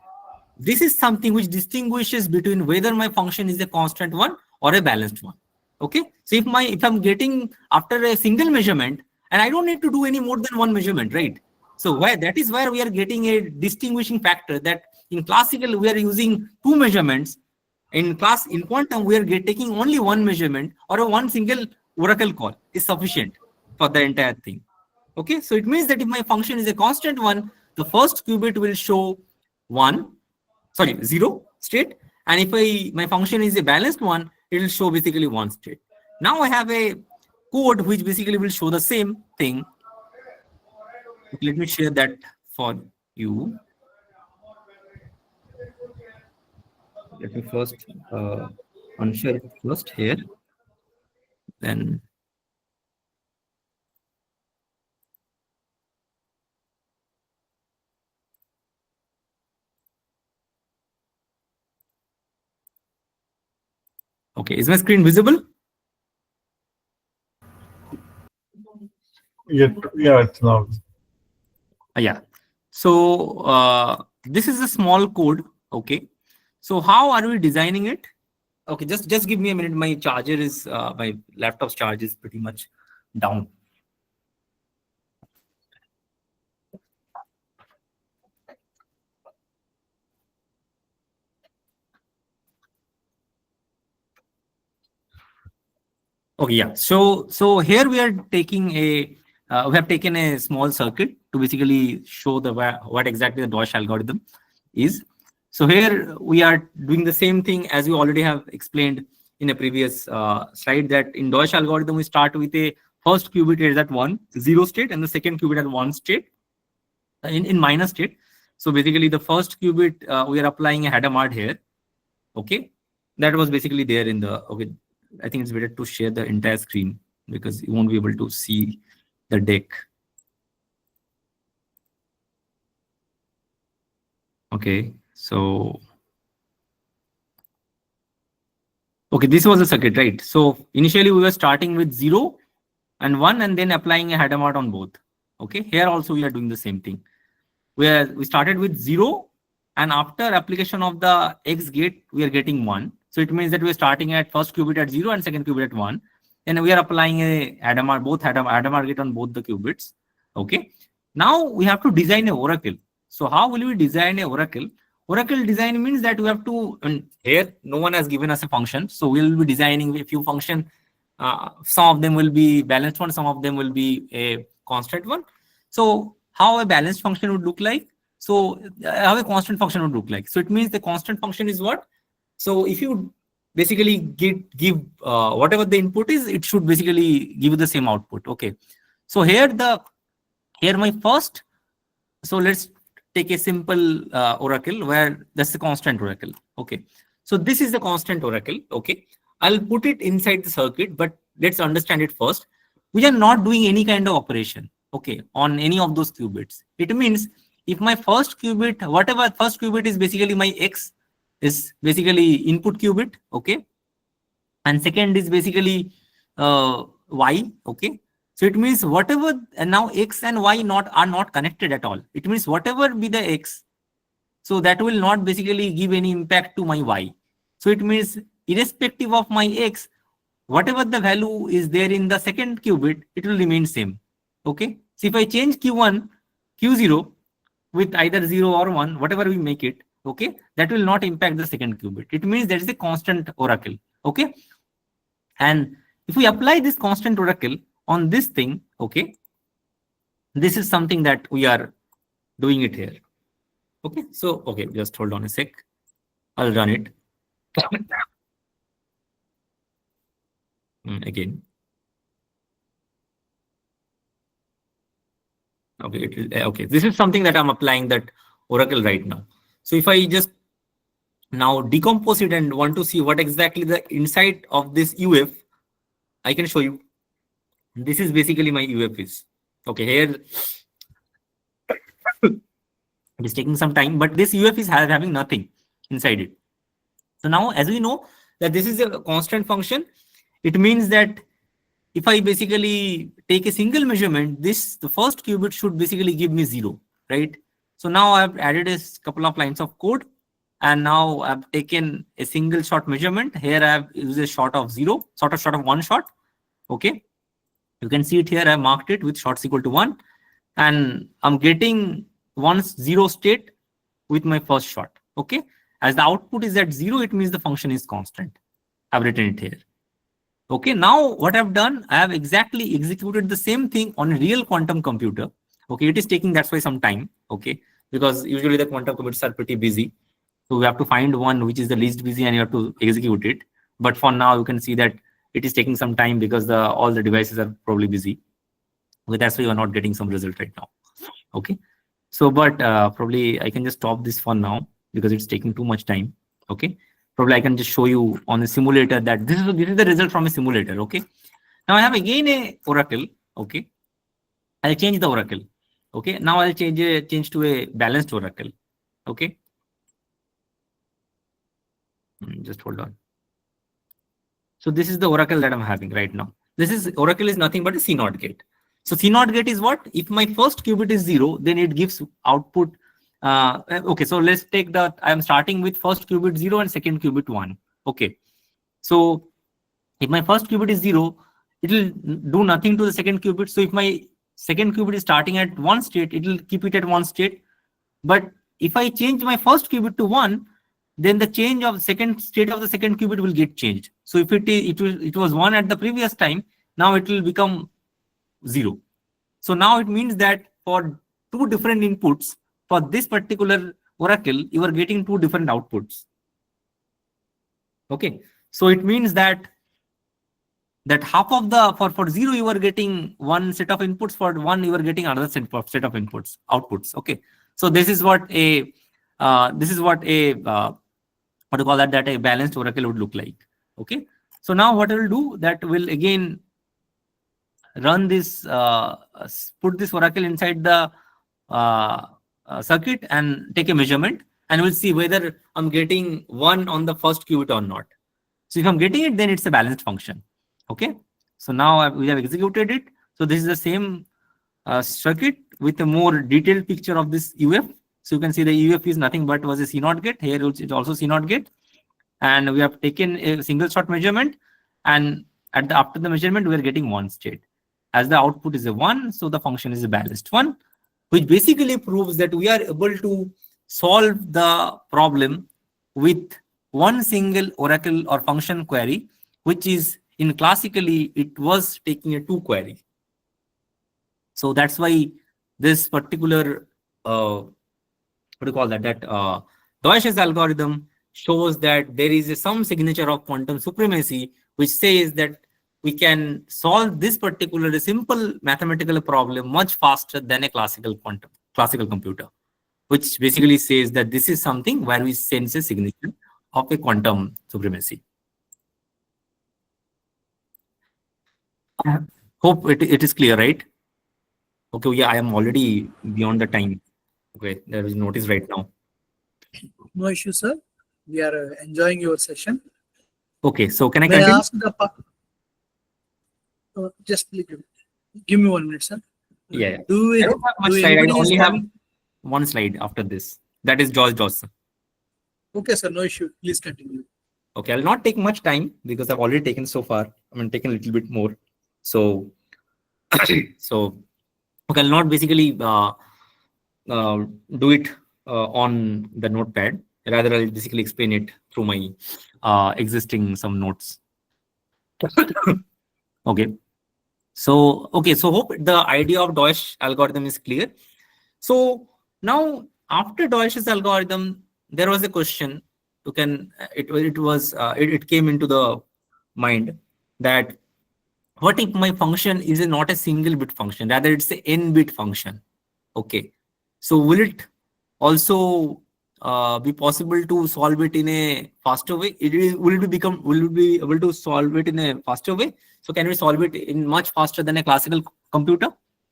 This is something which distinguishes between whether my function is a constant one or a balanced one. Okay. So if I'm getting after a single measurement, and I don't need to do any more than one measurement, right? So that is where we are getting a distinguishing factor, that in classical we are using 2 measurements. In quantum we are taking only one measurement, or a one single oracle call is sufficient for the entire thing. Okay, so it means that if my function is a constant one, the first qubit will show 0 state, and if my function is a balanced one, it will show basically 1 state. Now I have a code which basically will show the same thing. Let me share that for you. Let me first unshare it first here, then okay, is my screen visible? Yeah, it's not. Yeah. So this is a small code. Okay. So how are we designing it? Okay, just give me a minute. My charger is my laptop's charge is pretty much down. Okay, yeah. So here we are taking we have taken a small circuit to basically show what exactly the Deutsch algorithm is. So here we are doing the same thing as we already have explained in a previous slide, that in Deutsch algorithm, we start with a first qubit is at 0 state and the second qubit at 1 state in minus state. So basically the first qubit, we are applying a Hadamard here. Okay. That was basically there in the, okay. I think it's better to share the entire screen because you won't be able to see the deck. Okay. So, okay, this was the circuit, right? So initially we were starting with 0 and 1 and then applying a Hadamard on both. Okay, here also we are doing the same thing. Where we started with 0 and after application of the X gate, we are getting 1. So it means that we are starting at first qubit at 0 and second qubit at 1. And we are applying a Hadamard, both Hadamard gate on both the qubits. Okay, now we have to design a oracle. So how will we design a oracle? Oracle design means that we have to, and here no one has given us a function. So we'll be designing a few functions. Some of them will be balanced one, some of them will be a constant one. So how a balanced function would look like? So how a constant function would look like? So it means the constant function is what? So if you basically give whatever the input is, it should basically give you the same output. Okay. So here my first, so let's take a simple oracle where that's the constant oracle. Okay. So this is the constant oracle. Okay. I'll put it inside the circuit, but let's understand it first. We are not doing any kind of operation, okay, on any of those qubits. It means if my first qubit, whatever first qubit is basically my X is basically input qubit, okay, and second is basically Y, okay. So it means whatever, and now X and Y are not connected at all. It means whatever be the X, so that will not basically give any impact to my Y. So it means irrespective of my X, whatever the value is there in the second qubit, it will remain same. Okay. So if I change Q1, Q0 with either 0 or 1, whatever we make it, okay, that will not impact the second qubit. It means there is a constant oracle. Okay. And if we apply this constant oracle on this thing, okay, this is something that we are doing it here. Okay. So, okay, just hold on a sec. I'll run it. Again. Okay, okay. This is something that I'm applying that oracle right now. So if I just now decompose it and want to see what exactly the inside of this UF, I can show you. This is basically my UF is. Okay, here it is taking some time, but this UF is having nothing inside it. So now, as we know that this is a constant function, it means that if I basically take a single measurement, the first qubit should basically give me 0, right? So now I've added a couple of lines of code, and now I've taken a single shot measurement. Here I have used a shot of 0, shot of 1 shot. Okay, you can see it here. I marked it with shots equal to 1, and I'm getting 0 state with my first shot. Okay, as the output is at 0, it means the function is constant. I've written it here. Okay, now what I've done, I have exactly executed the same thing on a real quantum computer. Okay, it is taking, that's why, some time. Okay, because usually the quantum computers are pretty busy. So we have to find one which is the least busy and you have to execute it. But for now, you can see that it is taking some time because all the devices are probably busy. Okay, that's why you are not getting some result right now. Okay, so but probably I can just stop this for now because it's taking too much time. Okay. Probably I can just show you on a simulator that this is the result from a simulator. Okay. Now I have again a oracle. Okay. I'll change the oracle. Okay. Now I'll change to a balanced oracle. Okay. Just hold on. So this is the oracle that I'm having right now. Oracle is nothing but a C0 gate. So C0 gate is what? If my first qubit is 0, then it gives output. Okay, so let's take I'm starting with first qubit 0 and second qubit 1. Okay, so if my first qubit is 0, it will do nothing to the second qubit. So if my second qubit is starting at 1 state, it will keep it at 1 state. But if I change my first qubit to 1, then the change of second state of the second qubit will get changed. So if it was 1 at the previous time, now it will become 0. So now it means that for two different inputs, for this particular oracle, you are getting two different outputs. Okay, so it means that half of the for 0 you are getting one set of inputs, for 1 you are getting another set of inputs, outputs. Okay, so this is what a what do you call that a balanced oracle would look like. Okay, so now what I will do, that will again run this, put this oracle inside the circuit and take a measurement, and we'll see whether I'm getting 1 on the first qubit or not. So if I'm getting it, then it's a balanced function. Okay, so now we have executed it. So this is the same circuit with a more detailed picture of this UF. So you can see the UF is nothing but was a C0 gate. Here it's also C0 gate, and we have taken a single shot measurement, and after the measurement we are getting 1 state. As the output is a 1, so the function is a balanced one, which basically proves that we are able to solve the problem with one single oracle or function query, which is in classically it was taking a 2 query. So that's why this particular what do you call that Deutsch's algorithm shows that there is some signature of quantum supremacy, which says that we can solve this particular simple mathematical problem much faster than a classical computer, which basically says that this is something where we sense a signature of a quantum supremacy. I hope it is clear, right? Okay, yeah, I am already beyond the time. Okay, there is notice right now. No issue, sir. We are enjoying your session. Okay, so can I May I continue? ask the just give me 1 minute, sir. Yeah. Do I it. don't have much slide. I Anybody is only have having? one slide after this. That is George Dawson. Okay, sir. No issue. Please continue. Okay, I'll not take much time because I've already taken so far. Taken a little bit more. So, so okay, I'll not basically do it on the notepad. Rather, I'll basically explain it through my existing some notes. Okay. So hope the idea of Deutsch algorithm is clear. So now after Deutsch's algorithm, there was a question. It came into the mind that what if my function is not a single bit function, rather it's a n bit function. Okay, so will it also be possible to solve it in a faster way? Will it be able to solve it in a faster way? So can we solve it in much faster than a classical computer?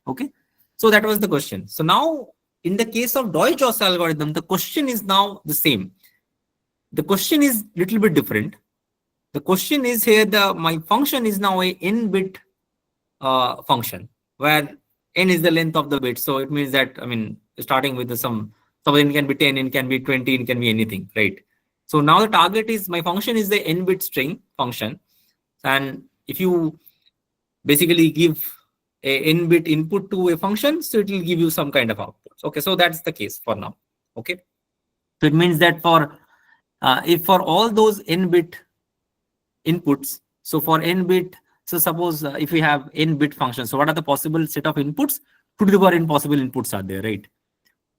Okay, so that was the question. So now in the case of Deutsch's algorithm, the question is now the same. The question is little bit different. The question is here, my function is now a n bit function, where n is the length of the bit. So it means that, starting with some n can be 10, n can be 20, n can be anything, right? So now the target is, my function is the n bit string function. And if you basically give a n bit input to a function, so it will give you some kind of outputs. Okay, so that's the case for now. Okay, so it means that if for all those n bit inputs, so for n bit, so suppose if we have n bit function, so what are the possible set of inputs? 2 to the power n possible inputs are there, right?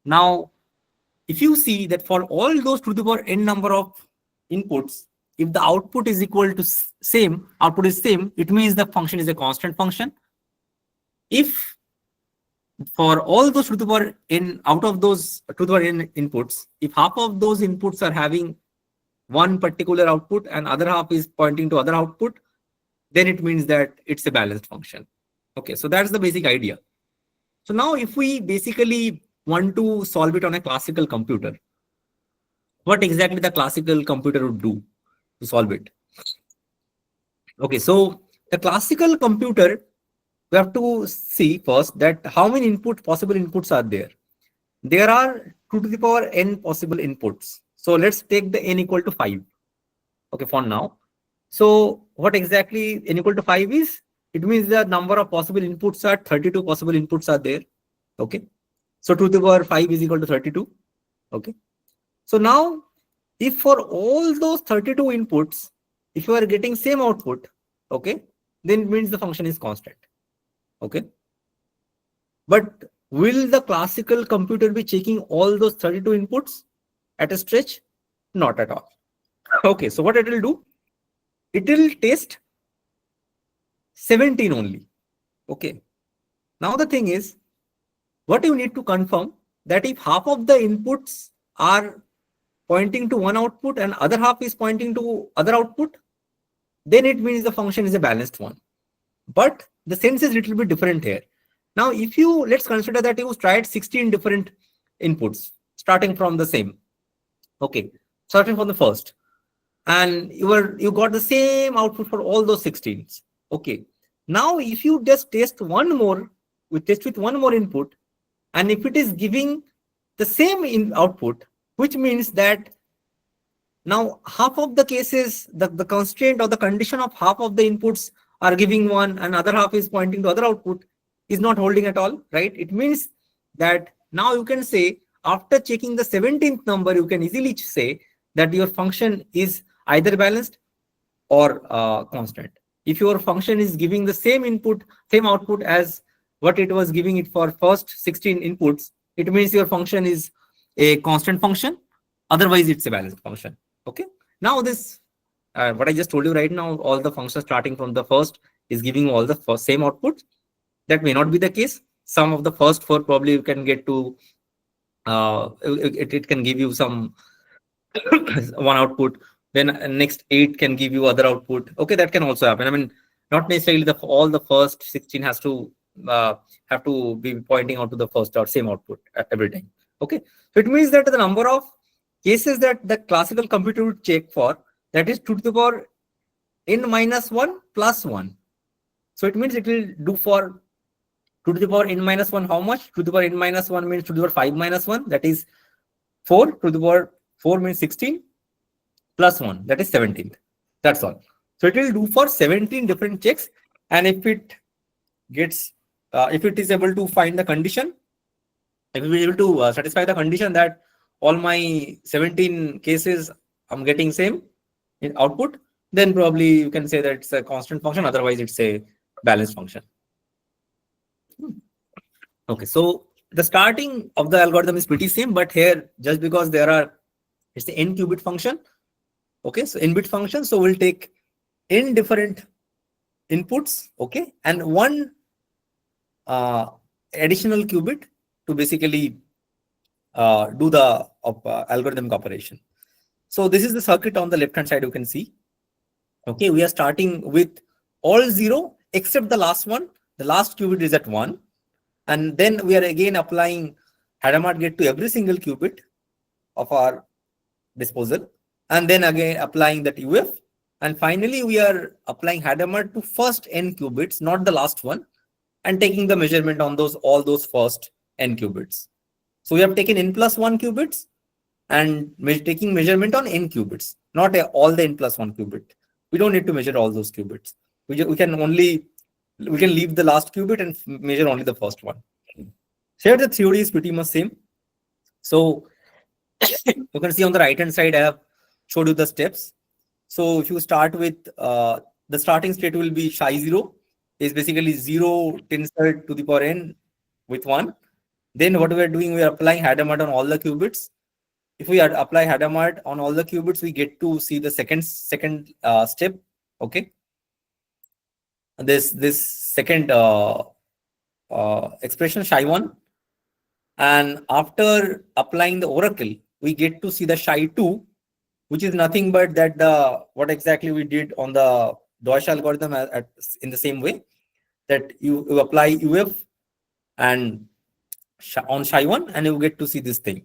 Now, if you see that for all those 2 to the power n number of inputs, if the output is equal to same, it means the function is a constant function. If for all those 2 to the power n, out of those 2 to the power n inputs, if half of those inputs are having one particular output and other half is pointing to other output, then it means that it's a balanced function. Okay, so that's the basic idea. So now if we basically want to solve it on a classical computer, what exactly the classical computer would do to solve it? Okay, so the classical computer, we have to see first that how many possible inputs are there. There are 2 to the power n possible inputs. So let's take the n equal to 5. Okay, for now. So what exactly n equal to 5 is? It means the number of possible inputs are 32 possible inputs are there. Okay, so 2 to the power 5 is equal to 32. Okay, so now if for all those 32 inputs, if you are getting same output, okay, then it means the function is constant. Okay, but will the classical computer be checking all those 32 inputs? at a stretch? Not at all. Okay, so what it will do? It will test 17 only. Okay. Now the thing is, what you need to confirm that if half of the inputs are pointing to one output and other half is pointing to other output, then it means the function is a balanced one. But the sense is a little bit different here. Now, if you, let's consider that you tried 16 different inputs, starting from the same. Okay, starting from the first. And you got the same output for all those 16s. Okay. Now, if you just test one more, we test with one more input, and if it is giving the same output, which means that now half of the cases, the constraint or the condition of half of the inputs are giving one and other half is pointing to other output, is not holding at all, right? It means that now you can say, after checking the 17th number, you can easily say that your function is either balanced or constant. If your function is giving the same input, same output as what it was giving it for first 16 inputs, it means your function is a constant function. Otherwise, it's a balanced function. Okay. Now this, what I just told you right now, all the functions starting from the first is giving all the same output. That may not be the case. Some of the first four probably you can get to, it can give you some one output. Then next 8 can give you other output. Okay, that can also happen. I mean, not necessarily all the first 16 has to have to be pointing out to the first or same output every time. Okay, so it means that the number of cases that the classical computer would check for, that is 2 to the power n-1 plus 1. So it means it will do for 2 to the power n-1 how much? 2 to the power n-1 means 2 to the power 5 minus 1, that is 4. 2 to the power 4 means 16 plus 1, that is 17. That's all. So it will do for 17 different checks, and if it gets, if it is able to find the condition, if it is able to satisfy the condition that all my 17 cases I'm getting same in output, then probably you can say that it's a constant function. Otherwise, it's a balanced function. Okay, so the starting of the algorithm is pretty same, but here, just because there are, it's the n qubit function. Okay, so n bit function, so we'll take n different inputs, okay, and one additional qubit to basically do the algorithmic operation. So this is the circuit on the left hand side, you can see. Okay, we are starting with all 0 except the last one. The last qubit is at 1, and then we are again applying Hadamard gate to every single qubit of our disposal, and then again applying that UF, and finally we are applying Hadamard to first n qubits, not the last one, and taking the measurement on all those first n qubits. So we have taken n plus 1 qubits and taking measurement on n qubits, not all the n plus 1 qubit. We don't need to measure all those qubits. We can leave the last qubit and measure only the first one. Here the theory is pretty much same. So you can see on the right hand side, I have showed you the steps. So if you start with the starting state will be Psi0, is basically 0 tensor to the power n with 1. Then what we are doing, we are applying Hadamard on all the qubits. If we apply Hadamard on all the qubits, we get to see the second step. Okay, this second expression Psi1, and after applying the oracle, we get to see the Psi2, which is nothing but that what exactly we did on the Deutsch algorithm in the same way, that you apply UF and on Psi1, and you get to see this thing.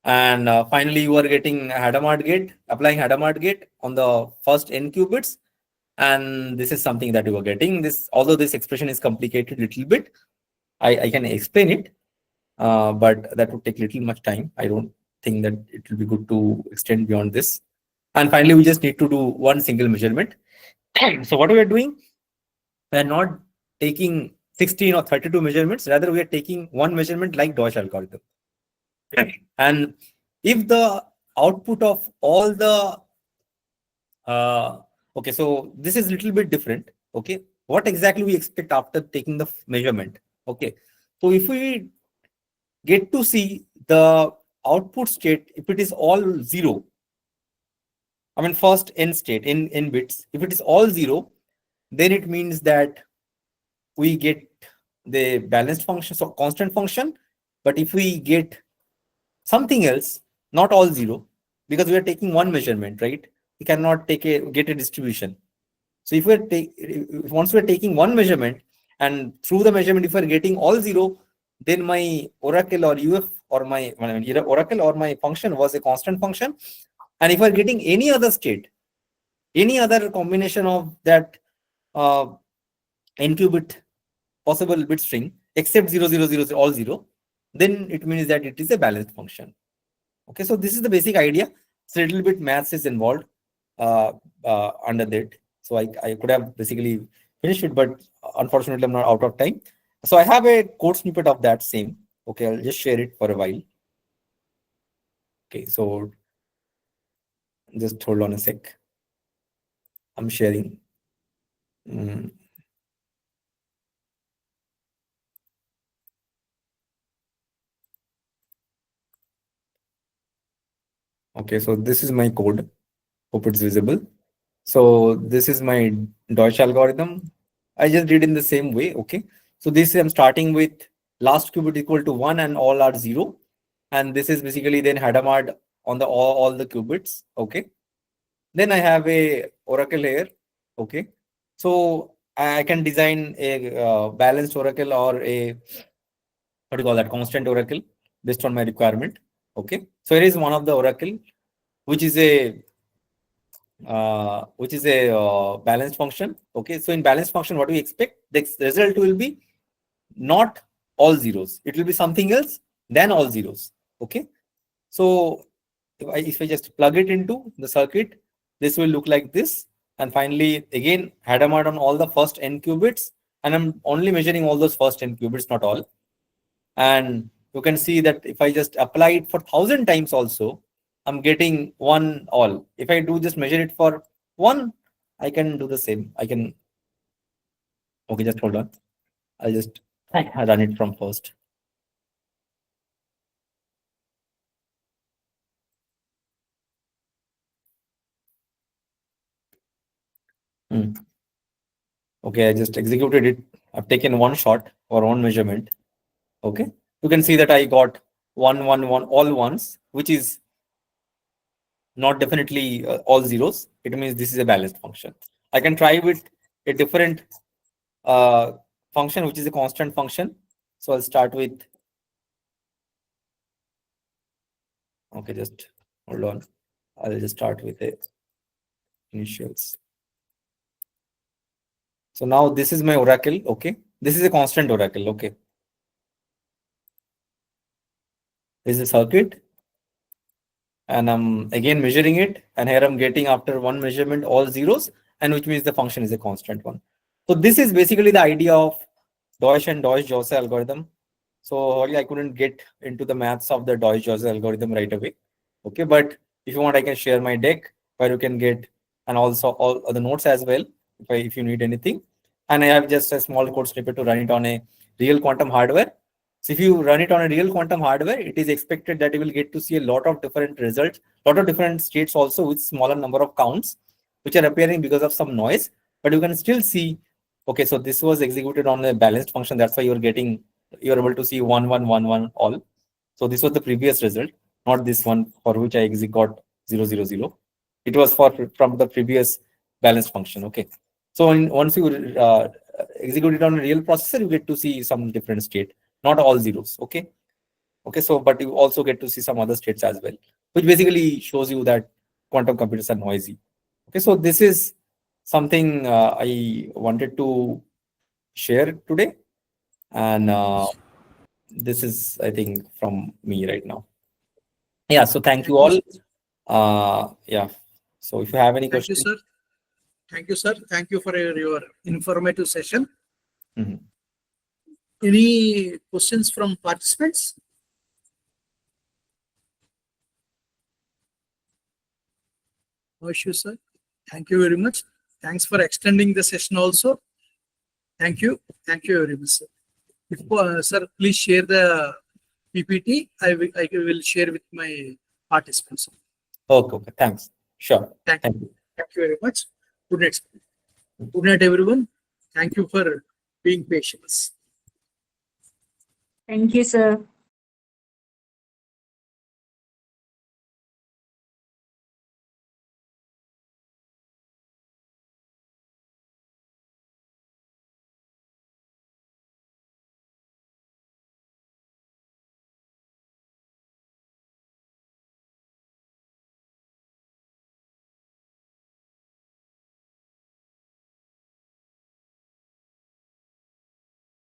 And finally, you are getting Hadamard gate, applying Hadamard gate on the first n qubits, and this is something that you are getting. This, although this expression is complicated a little bit, I can explain it, but that would take little much time. I don't think that it will be good to extend beyond this. And finally, we just need to do one single measurement. So what we are doing, we are not taking 16 or 32 measurements, rather we are taking one measurement like Deutsch algorithm. And if the output of all the okay, so this is a little bit different. Okay, what exactly we expect after taking the measurement? Okay, so if we get to see the output state, if it is all 0, I mean first n state, n bits, if it is all 0, then it means that we get the balanced function, so constant function. But if we get something else, not all 0, because we are taking one measurement, right? We cannot get a distribution. So if once we're taking one measurement, and through the measurement, if we're getting all 0, then my oracle or UF or my either oracle or my function was a constant function. And if we're getting any other state, any other combination of that n qubit possible bit string except 0, 0, 0, all 0, then it means that it is a balanced function. Okay, so this is the basic idea. So a little bit maths is involved under that. So I could have basically finished it, but unfortunately I'm not out of time. So I have a code snippet of that same. Okay, I'll just share it for a while. Okay, so just hold on a sec. I'm sharing. Okay, so this is my code. Hope it's visible. So this is my Deutsch algorithm. I just did in the same way. Okay, so this I'm starting with last qubit equal to 1 and all are 0. And this is basically then Hadamard on the all the qubits. Okay, then I have a oracle here. Okay, so I can design a balanced oracle or a, what do you call that, constant oracle based on my requirement. Okay, so here is one of the oracle, which is a balanced function. Okay, so in balanced function, what do we expect? The result will be not all zeros. It will be something else than all zeros. Okay, so if I just plug it into the circuit, this will look like this. And finally, again, Hadamard on all the first n qubits, and I'm only measuring all those first n qubits, not all. And you can see that if I just apply it for 1,000 times also, I'm getting 1 all. If I do just measure it for 1, I can do the same. I can. Okay, just hold on. I'll just run it from first. Okay, I just executed it. I've taken one shot or one measurement. Okay, you can see that I got 1, 1, 1, all ones, which is not definitely all zeros. It means this is a balanced function. I can try with a different function, which is a constant function. So I'll start with, okay, just hold on. I'll just start with the initials. So now this is my oracle. Okay, this is a constant oracle. Okay, this is a circuit, and I'm again measuring it, and here I'm getting after one measurement all zeros, and which means the function is a constant one. So this is basically the idea of Deutsch and Deutsch algorithm. So I couldn't get into the maths of the Deutsch algorithm right away. Okay, but if you want, I can share my deck where you can get, and also all other notes as well if you need anything. And I have just a small code snippet to run it on a real quantum hardware. So if you run it on a real quantum hardware, it is expected that you will get to see a lot of different results, lot of different states also with smaller number of counts, which are appearing because of some noise. But you can still see, okay, so this was executed on a balanced function. That's why you're able to see 1, 1, 1, 1 all. So this was the previous result, not this one for which I got 0, 0, 0. It was from the previous balanced function. Okay. So once you execute it on a real processor, you get to see some different state, not all zeros. Okay. Okay. So, but you also get to see some other states as well, which basically shows you that quantum computers are noisy. Okay. So this is something I wanted to share today. And this is, I think, from me right now. Yeah. So thank you all. Yeah. So if you have any questions. Thank you, sir. Thank you, sir. Thank you for your informative session. Any questions from participants? No issue, sir. Thank you very much. Thanks for extending the session also. Thank you. Thank you very much, sir. Sir, please share the PPT, I will share with my participants. Okay, okay, thanks. Sure. Thank Thank you. you. Thank you very much. Good night. Good night, everyone. Thank you for being patient. Thank you, sir.